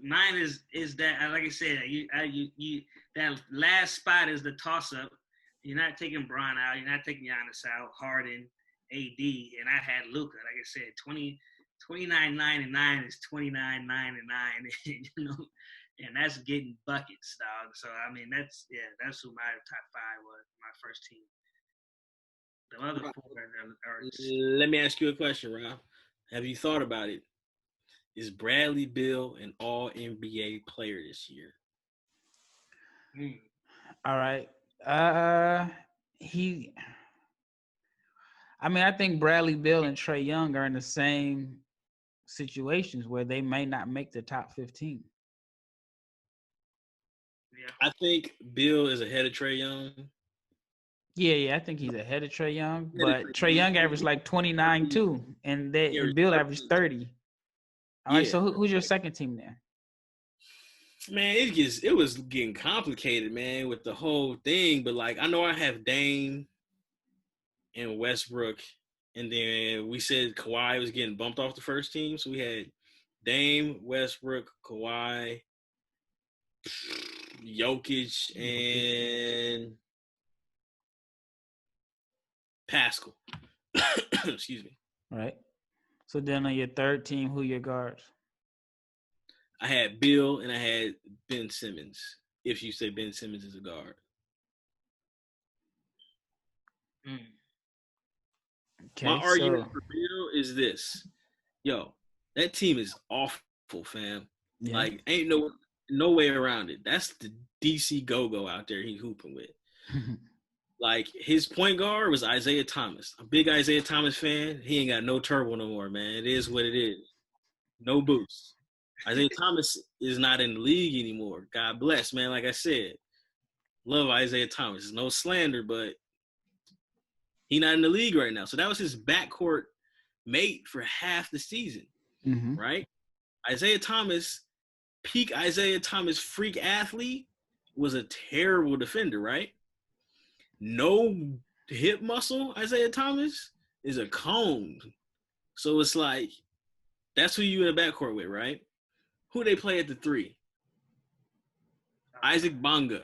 [SPEAKER 2] mine is that like I said, you that last spot is the toss up. You're not taking Bron out, you're not taking Giannis out, Harden, AD, and I had Luka. Like I said, 29, 9 and 9 is 29, 9 and 9, and that's getting buckets, dog. So I mean that's who my top 5 was, my first team. The other 4 are
[SPEAKER 3] Let me ask you a question, Rob. Have you thought about it? Is Bradley Beal an all NBA player this year?
[SPEAKER 1] All right. I mean, I think Bradley Beal and Trae Young are in the same situations where they may not make the top 15.
[SPEAKER 2] Yeah.
[SPEAKER 3] I think Bill is ahead of Trae Young.
[SPEAKER 1] Yeah, I think he's ahead of Trae Young,
[SPEAKER 3] Ahead of
[SPEAKER 1] but
[SPEAKER 3] Trae
[SPEAKER 1] Trae
[SPEAKER 3] Young.
[SPEAKER 1] Young averaged like 29 too, and Bill averaged 30. All right,
[SPEAKER 3] Yeah.
[SPEAKER 1] so who's your second team there?
[SPEAKER 3] Man, it was getting complicated, man, with the whole thing. But like, I know I have Dame and Westbrook, and then we said Kawhi was getting bumped off the first team, so we had Dame, Westbrook, Kawhi, Jokic, and Pascal. Excuse me.
[SPEAKER 1] Right. So then on your third team, who your guards?
[SPEAKER 3] I had Bill and I had Ben Simmons. If you say Ben Simmons is a guard.
[SPEAKER 1] Okay,
[SPEAKER 3] My argument for Bill is this. Yo, that team is awful, fam.
[SPEAKER 1] Yeah.
[SPEAKER 3] Like, ain't no way around it. That's the DC go-go out there he hooping with. Like, his point guard was Isaiah Thomas. A big Isaiah Thomas fan. He ain't got no turbo no more, man. It is what it is. No boost. Isaiah Thomas is not in the league anymore. God bless, man. Like I said, love Isaiah Thomas. No slander, but he not in the league right now. So that was his backcourt mate for half the season, right? Isaiah Thomas, peak Isaiah Thomas freak athlete, was a terrible defender, right? No hip muscle, Isaiah Thomas is a cone. So it's like, that's who you in the backcourt with, right? Who they play at the 3? Isaac Bonga.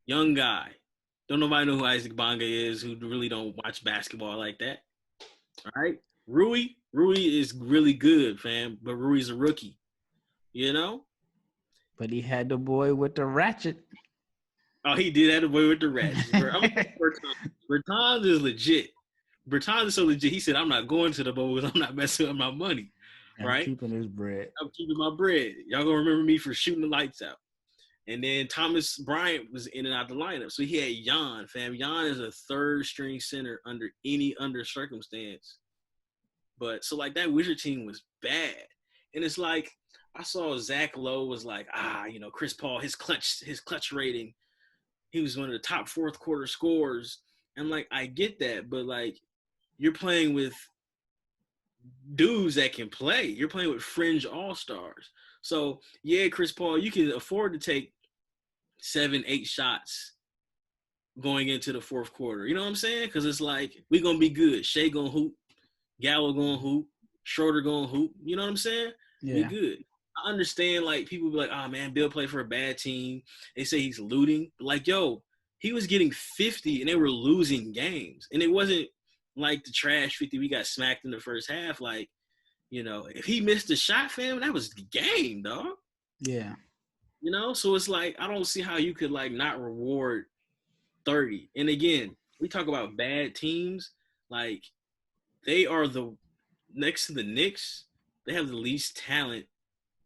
[SPEAKER 3] Young guy. Don't nobody know who Isaac Bonga is, who really don't watch basketball like that. All right? Rui is really good, fam, but Rui's a rookie. You know?
[SPEAKER 1] But he had the boy with the ratchet.
[SPEAKER 3] Oh, he did have the boy with the ratchet. Bertans is legit. Bertans is so legit. He said, I'm not going to the bowl because I'm not messing with my money. Right?
[SPEAKER 1] I'm keeping his bread.
[SPEAKER 3] I'm keeping my bread. Y'all gonna remember me for shooting the lights out. And then Thomas Bryant was in and out the lineup. So he had Jan, fam. Jan is a third string center under any circumstance. But so like that Wizard team was bad. And it's like I saw Zach Lowe was like, Chris Paul, his clutch rating. He was one of the top fourth quarter scorers. And like I get that, but like you're playing with dudes that can play. You're playing with fringe all-stars. So yeah, Chris Paul, you can afford to take 7-8 shots going into the fourth quarter. You know what I'm saying? Because it's like we're gonna be good. Shea gonna hoop, Gallo gonna hoop, Schroeder gonna hoop. You know what I'm saying?
[SPEAKER 1] Yeah.
[SPEAKER 3] We good. I understand like people be like, oh man, Bill played for a bad team. They say he's looting. But like, yo, he was getting 50 and they were losing games. And it wasn't like the trash 50 we got smacked in the first half. Like, you know, if he missed a shot, fam, that was the game, dog.
[SPEAKER 1] Yeah.
[SPEAKER 3] You know, so it's like I don't see how you could like not reward 30. And again, we talk about bad teams. Like they are the next to the Knicks. They have the least talent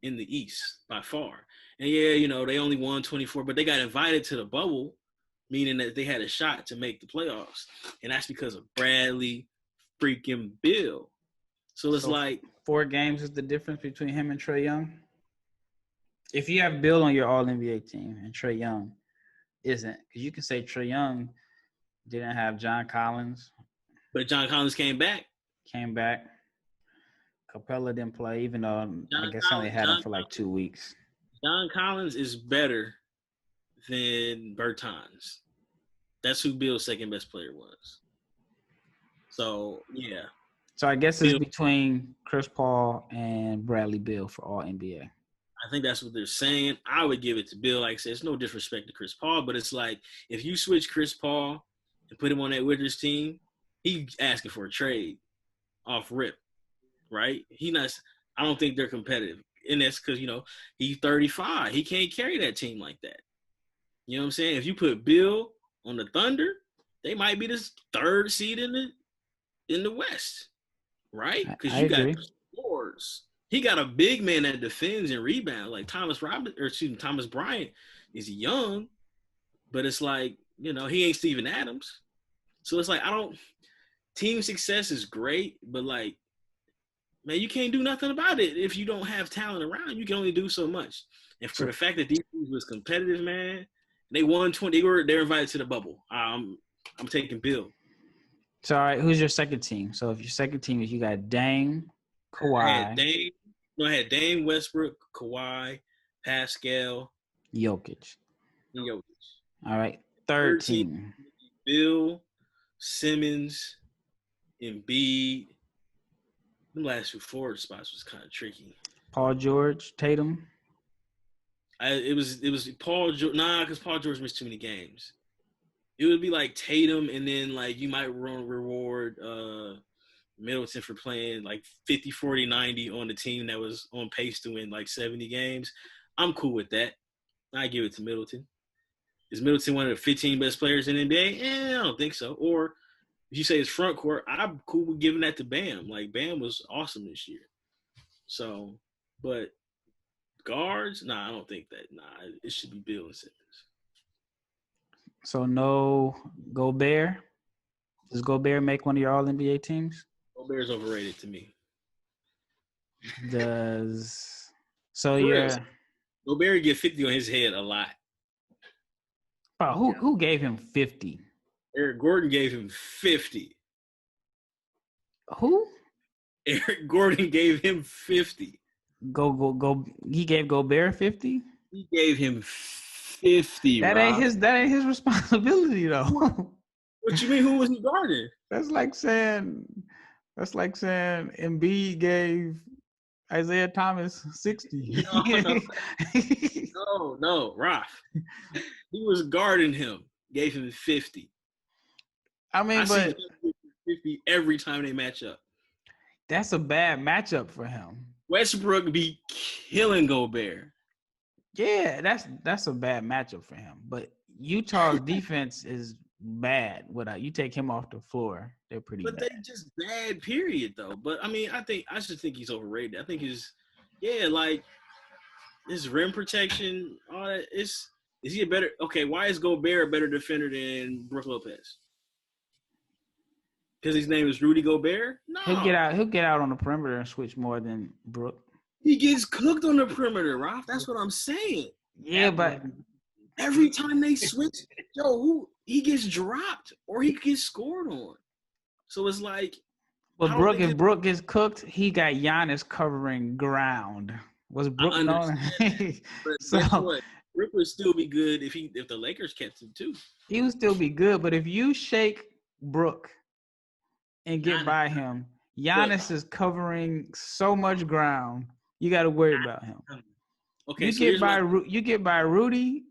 [SPEAKER 3] in the East by far. And yeah, you know, they only won 24, but they got invited to the bubble, meaning that they had a shot to make the playoffs. And that's because of Bradley freaking Bill. So it's like
[SPEAKER 1] 4 games is the difference between him and Trae Young. If you have Bill on your All-NBA team and Trae Young isn't, because you can say Trae Young didn't have John Collins.
[SPEAKER 3] But John Collins came back.
[SPEAKER 1] Capella didn't play, even though I guess I only had him for like 2 weeks.
[SPEAKER 3] John Collins is better than Bertans. That's who Bill's second best player was. So, yeah.
[SPEAKER 1] So I guess it's between Chris Paul and Bradley Beal for All-NBA.
[SPEAKER 3] I think that's what they're saying. I would give it to Bill. Like I said, it's no disrespect to Chris Paul, but it's like if you switch Chris Paul and put him on that Wizards team, he's asking for a trade off rip, right? I don't think they're competitive. And that's because, you know, he's 35. He can't carry that team like that. You know what I'm saying? If you put Bill on the Thunder, they might be the 3rd seed in the West, right? Because you got scores. He got a big man that defends and rebounds. Like Thomas Bryant is young, but it's like, you know, he ain't Steven Adams. So it's like team success is great, but like, man, you can't do nothing about it if you don't have talent around. You can only do so much. And for the fact that these teams was competitive, man, they won 20. They're invited to the bubble. I'm taking Bill.
[SPEAKER 1] So all right, who's your second team? So if your second team is you got Dame, Kawhi,
[SPEAKER 3] I had Dame, Westbrook, Kawhi, Pascal,
[SPEAKER 1] Jokic.
[SPEAKER 3] and Jokic.
[SPEAKER 1] All right, third team.
[SPEAKER 3] Bill, Simmons, Embiid. The last 2 forward spots was kind of tricky.
[SPEAKER 1] Paul George, Tatum.
[SPEAKER 3] It was Paul George. Nah, because Paul George missed too many games. It would be like Tatum, and then like you might reward Middleton for playing like 50, 40, 90 on the team that was on pace to win like 70 games. I'm cool with that. I give it to Middleton. Is Middleton one of the 15 best players in the NBA? I don't think so. Or if you say it's front court, I'm cool with giving that to Bam. Like, Bam was awesome this year. So, but guards? Nah, I don't think that. Nah, it should be Bill and Simmons.
[SPEAKER 1] So no Gobert? Does Gobert make one of your All-NBA teams?
[SPEAKER 3] Gobert's overrated to me. Gobert get 50 on his head a lot.
[SPEAKER 1] Bro, who gave him 50?
[SPEAKER 3] Eric Gordon gave him 50.
[SPEAKER 1] Who?
[SPEAKER 3] Eric Gordon gave him 50.
[SPEAKER 1] Go. He gave Gobert 50?
[SPEAKER 3] He gave him 50.
[SPEAKER 1] That ain't his responsibility though.
[SPEAKER 3] What you mean? Who was he guarding?
[SPEAKER 1] That's like saying Embiid gave Isaiah Thomas 60.
[SPEAKER 3] No, Raf. He was guarding him. Gave him 50.
[SPEAKER 1] I mean, but
[SPEAKER 3] 50 every time they match up.
[SPEAKER 1] That's a bad matchup for him.
[SPEAKER 3] Westbrook be killing Gobert.
[SPEAKER 1] Yeah, that's a bad matchup for him. But Utah's defense is bad. Without you take him off the floor, they're pretty bad.
[SPEAKER 3] But they just bad, period, though. But I mean, I just think he's overrated. I think like his rim protection, all that. Is he a better? Okay, why is Gobert a better defender than Brook Lopez? Because his name is Rudy Gobert? No.
[SPEAKER 1] He'll get out on the perimeter and switch more than Brook.
[SPEAKER 3] He gets cooked on the perimeter, Ralph. That's what I'm saying.
[SPEAKER 1] Yeah, but
[SPEAKER 3] every time they switch, he gets dropped or he gets scored on. So it's like,
[SPEAKER 1] but if Brook gets cooked, he got Giannis covering ground. Was Brook known?
[SPEAKER 3] So guess what? Brook would still be good if the Lakers kept him too.
[SPEAKER 1] He would still be good, but if you shake Brook and get by him, Giannis is covering so much ground. You got to worry about him.
[SPEAKER 3] Okay,
[SPEAKER 1] you get by Rudy.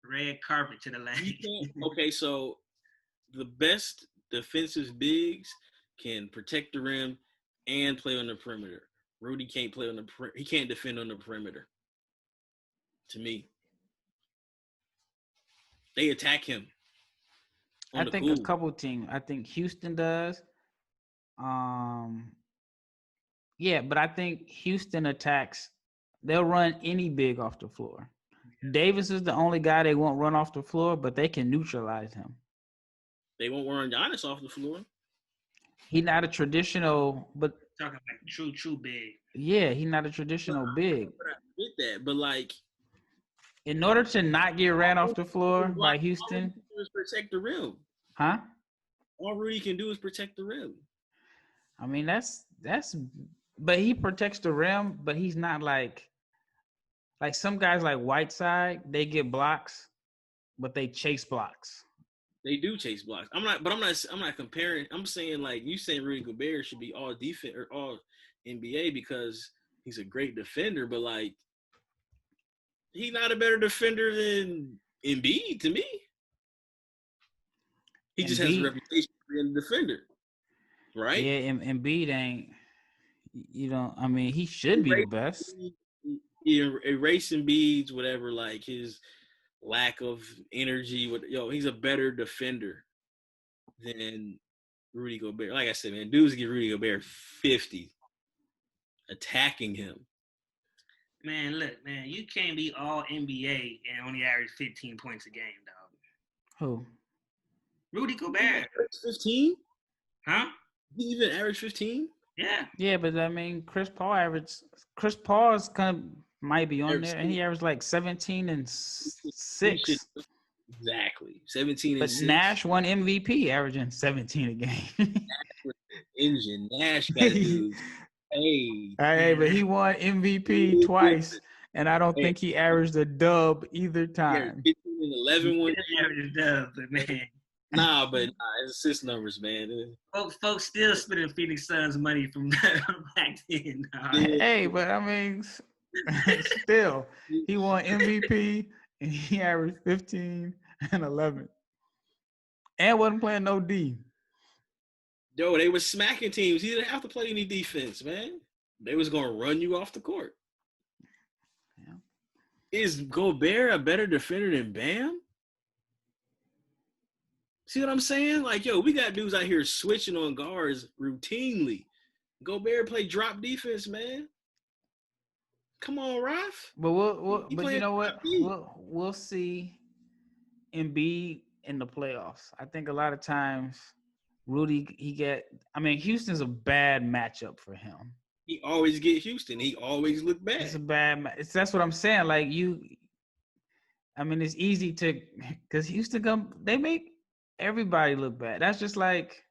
[SPEAKER 2] Red carpet to the lane.
[SPEAKER 3] Okay, so the best defensive bigs can protect the rim and play on the perimeter. Rudy can't play on the he can't defend on the perimeter. To me, they attack him.
[SPEAKER 1] I think a couple teams. I think Houston does. Yeah, but I think Houston attacks. They'll run any big off the floor. Davis is the only guy they won't run off the floor, but they can neutralize him.
[SPEAKER 3] They won't run Giannis off the floor.
[SPEAKER 1] He's not a traditional, but
[SPEAKER 2] talking like true big.
[SPEAKER 1] Yeah, he's not a traditional big.
[SPEAKER 3] I get that, but like,
[SPEAKER 1] in order to not get ran off the floor by Houston,
[SPEAKER 3] all he can do is protect the rim.
[SPEAKER 1] Huh?
[SPEAKER 3] All Rudy can do is protect the rim.
[SPEAKER 1] I mean, that's. But he protects the rim, but he's not like some guys like Whiteside. They get blocks, but they chase blocks.
[SPEAKER 3] They do chase blocks. I'm not comparing. I'm saying like you saying Rudy Gobert should be all defense or all NBA because he's a great defender, but like he's not a better defender than Embiid to me. He just has a reputation for being a defender, right?
[SPEAKER 1] Yeah, Embiid ain't. I mean, he should be the best.
[SPEAKER 3] Erasing Embiid's whatever, like his lack of energy. He's a better defender than Rudy Gobert. Like I said, man, dudes get Rudy Gobert 50 attacking him.
[SPEAKER 2] Man, look, man, you can't be all NBA and only average 15 points a game, dog.
[SPEAKER 1] Who?
[SPEAKER 2] Rudy Gobert.
[SPEAKER 3] 15?
[SPEAKER 2] Huh?
[SPEAKER 3] He even averaged 15?
[SPEAKER 2] Yeah.
[SPEAKER 1] Yeah, but I mean, Chris Paul's kind of might be on there, and he averaged like 17 and 6.
[SPEAKER 3] Exactly. 17 and
[SPEAKER 1] But
[SPEAKER 3] 6.
[SPEAKER 1] Nash won MVP, averaging 17 a game.
[SPEAKER 3] Engine. Nash got dudes. Hey.
[SPEAKER 1] Hey, but he won MVP twice, and I don't think he averaged a dub either time.
[SPEAKER 3] 15 and 11 one
[SPEAKER 2] average dub, but man.
[SPEAKER 3] But it's assist numbers, man.
[SPEAKER 2] Folks still spending Phoenix Suns money from back then.
[SPEAKER 1] Hey, but I mean, still, he won MVP, and he averaged 15 and 11. And wasn't playing no D.
[SPEAKER 3] Yo, they was smacking teams. He didn't have to play any defense, man. They was going to run you off the court. Yeah. Is Gobert a better defender than Bam? See what I'm saying? Like, yo, we got dudes out here switching on guards routinely. Gobert play drop defense, man. Come on, Raf.
[SPEAKER 1] But you know what? We'll see Embiid in the playoffs. I think a lot of times Rudy, Houston's a bad matchup for him.
[SPEAKER 3] He always get Houston. He always look bad.
[SPEAKER 1] It's a bad that's what I'm saying. Like it's easy to, because Houston they make everybody look bad. That's just like,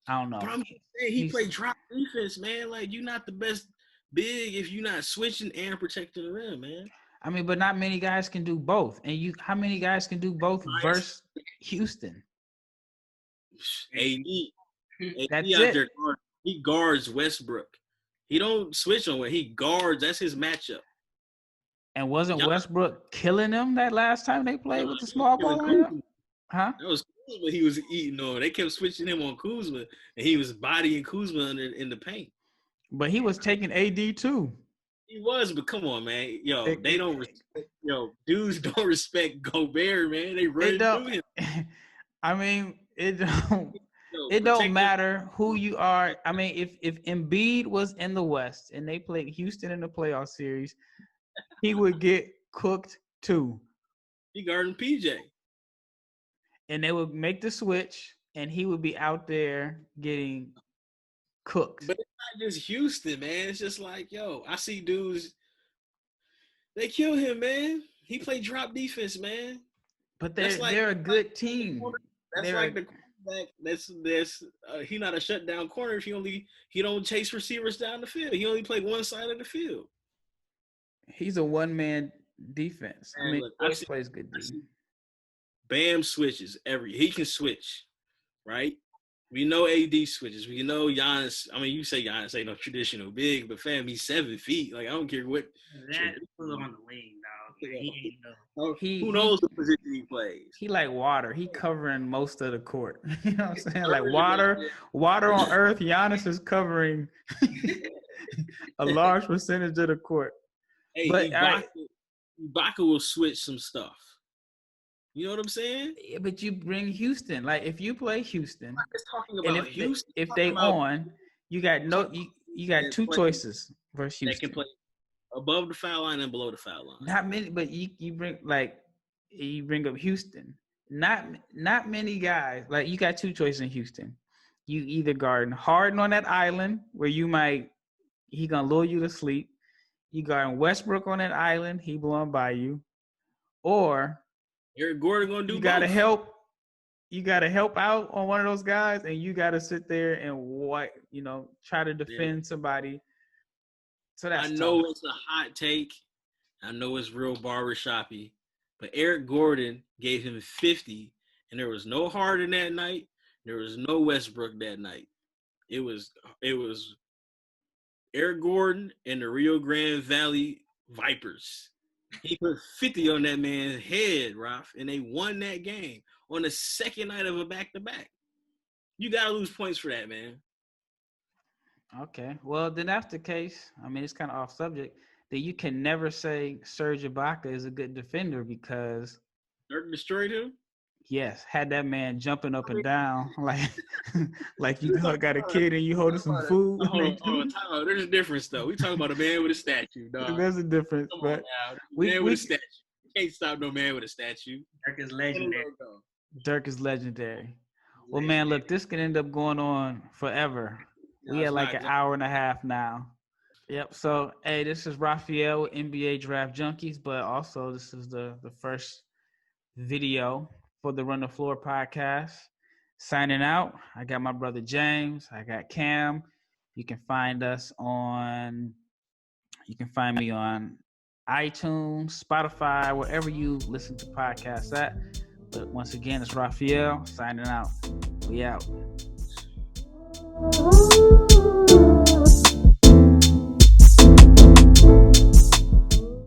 [SPEAKER 1] I don't know.
[SPEAKER 3] But I'm saying he play drop defense, man. Like, you're not the best big if you're not switching and protecting the rim, man.
[SPEAKER 1] I mean, but not many guys can do both. And how many guys can do both versus Houston?
[SPEAKER 3] AD
[SPEAKER 1] That's
[SPEAKER 3] out
[SPEAKER 1] it.
[SPEAKER 3] There, he guards Westbrook. He don't switch on where he guards. That's his matchup.
[SPEAKER 1] And wasn't Westbrook killing them that last time they played with the small ball lineup? Huh?
[SPEAKER 3] That was Kuzma he was eating on. They kept switching him on Kuzma, and he was bodying Kuzma in the paint.
[SPEAKER 1] But he was taking AD too.
[SPEAKER 3] He was, but come on, man. Yo, they don't respect, dudes don't respect Gobert, man. They run through him.
[SPEAKER 1] I mean, it don't matter who you are. I mean, if Embiid was in the West and they played Houston in the playoff series, he would get cooked too.
[SPEAKER 3] He guarding PJ.
[SPEAKER 1] And they would make the switch, and he would be out there getting cooked.
[SPEAKER 3] But it's not just Houston, man. It's just like, yo, I see dudes, they kill him, man. He play drop defense, man.
[SPEAKER 1] But they're a good team.
[SPEAKER 3] That's like the quarterback. That's he not a shutdown corner if he don't chase receivers down the field. He only play one side of the field.
[SPEAKER 1] He's a one-man defense. Man, I mean, he plays good defense.
[SPEAKER 3] Bam switches he can switch, right? We know AD switches. We know Giannis. I mean, you say Giannis ain't no traditional big, but fam, he's 7 feet. Like, I don't care what.
[SPEAKER 2] That put on the wing, dog.
[SPEAKER 3] Who knows the position he plays?
[SPEAKER 1] He like water. He covering most of the court. You know what I'm saying? Like water on earth. Giannis is covering a large percentage of the court.
[SPEAKER 3] Hey,
[SPEAKER 1] but
[SPEAKER 3] Ibaka will switch some stuff. You know what I'm saying?
[SPEAKER 1] Yeah, but you bring Houston. Like, if you play Houston,
[SPEAKER 3] I'm just talking about Houston.
[SPEAKER 1] If they on, you got you got two choices versus Houston.
[SPEAKER 3] They can play above the foul line and below the foul line.
[SPEAKER 1] Not many, but you bring up Houston. Not many guys. Like, you got two choices in Houston. You either guard Harden on that island where he gonna lure you to sleep. You guard Westbrook on that island, he blowing by you, or
[SPEAKER 3] Eric Gordon gonna do.
[SPEAKER 1] You gotta help. You gotta help out on one of those guys, and you gotta sit there and try to defend somebody. So that's.
[SPEAKER 3] I know it's a hot take. I know it's real barbershoppy, but Eric Gordon gave him 50, and there was no Harden that night. There was no Westbrook that night. It was Eric Gordon and the Rio Grande Valley Vipers. He put 50 on that man's head, Ralph, and they won that game on the second night of a back-to-back. You got to lose points for that, man.
[SPEAKER 1] Okay. Well, then that's the case. I mean, it's kind of off subject. That you can never say Serge Ibaka is a good defender because
[SPEAKER 3] Dirk destroyed him?
[SPEAKER 1] Yes. Had that man jumping up and down like you got a kid and you holding some food.
[SPEAKER 3] Hold on. There's a difference, though. We talking about a man with a statue, dog.
[SPEAKER 1] There's a difference.
[SPEAKER 3] Come on now. Man with a statue. You can't stop no man with a statue.
[SPEAKER 2] Dirk is legendary.
[SPEAKER 1] Dirk is legendary. Well, man, look, this could end up going on forever.
[SPEAKER 3] No,
[SPEAKER 1] We
[SPEAKER 3] it's
[SPEAKER 1] at like
[SPEAKER 3] not
[SPEAKER 1] an hour and a half now. Yep. So, hey, this is Raphael, NBA Draft Junkies, but also this is the first video for the Run the Floor podcast. Signing out. I got my brother James. I got Cam. You can find us on. You can find me on iTunes, Spotify, wherever you listen to podcasts at. But once again, it's Raphael signing out. We out.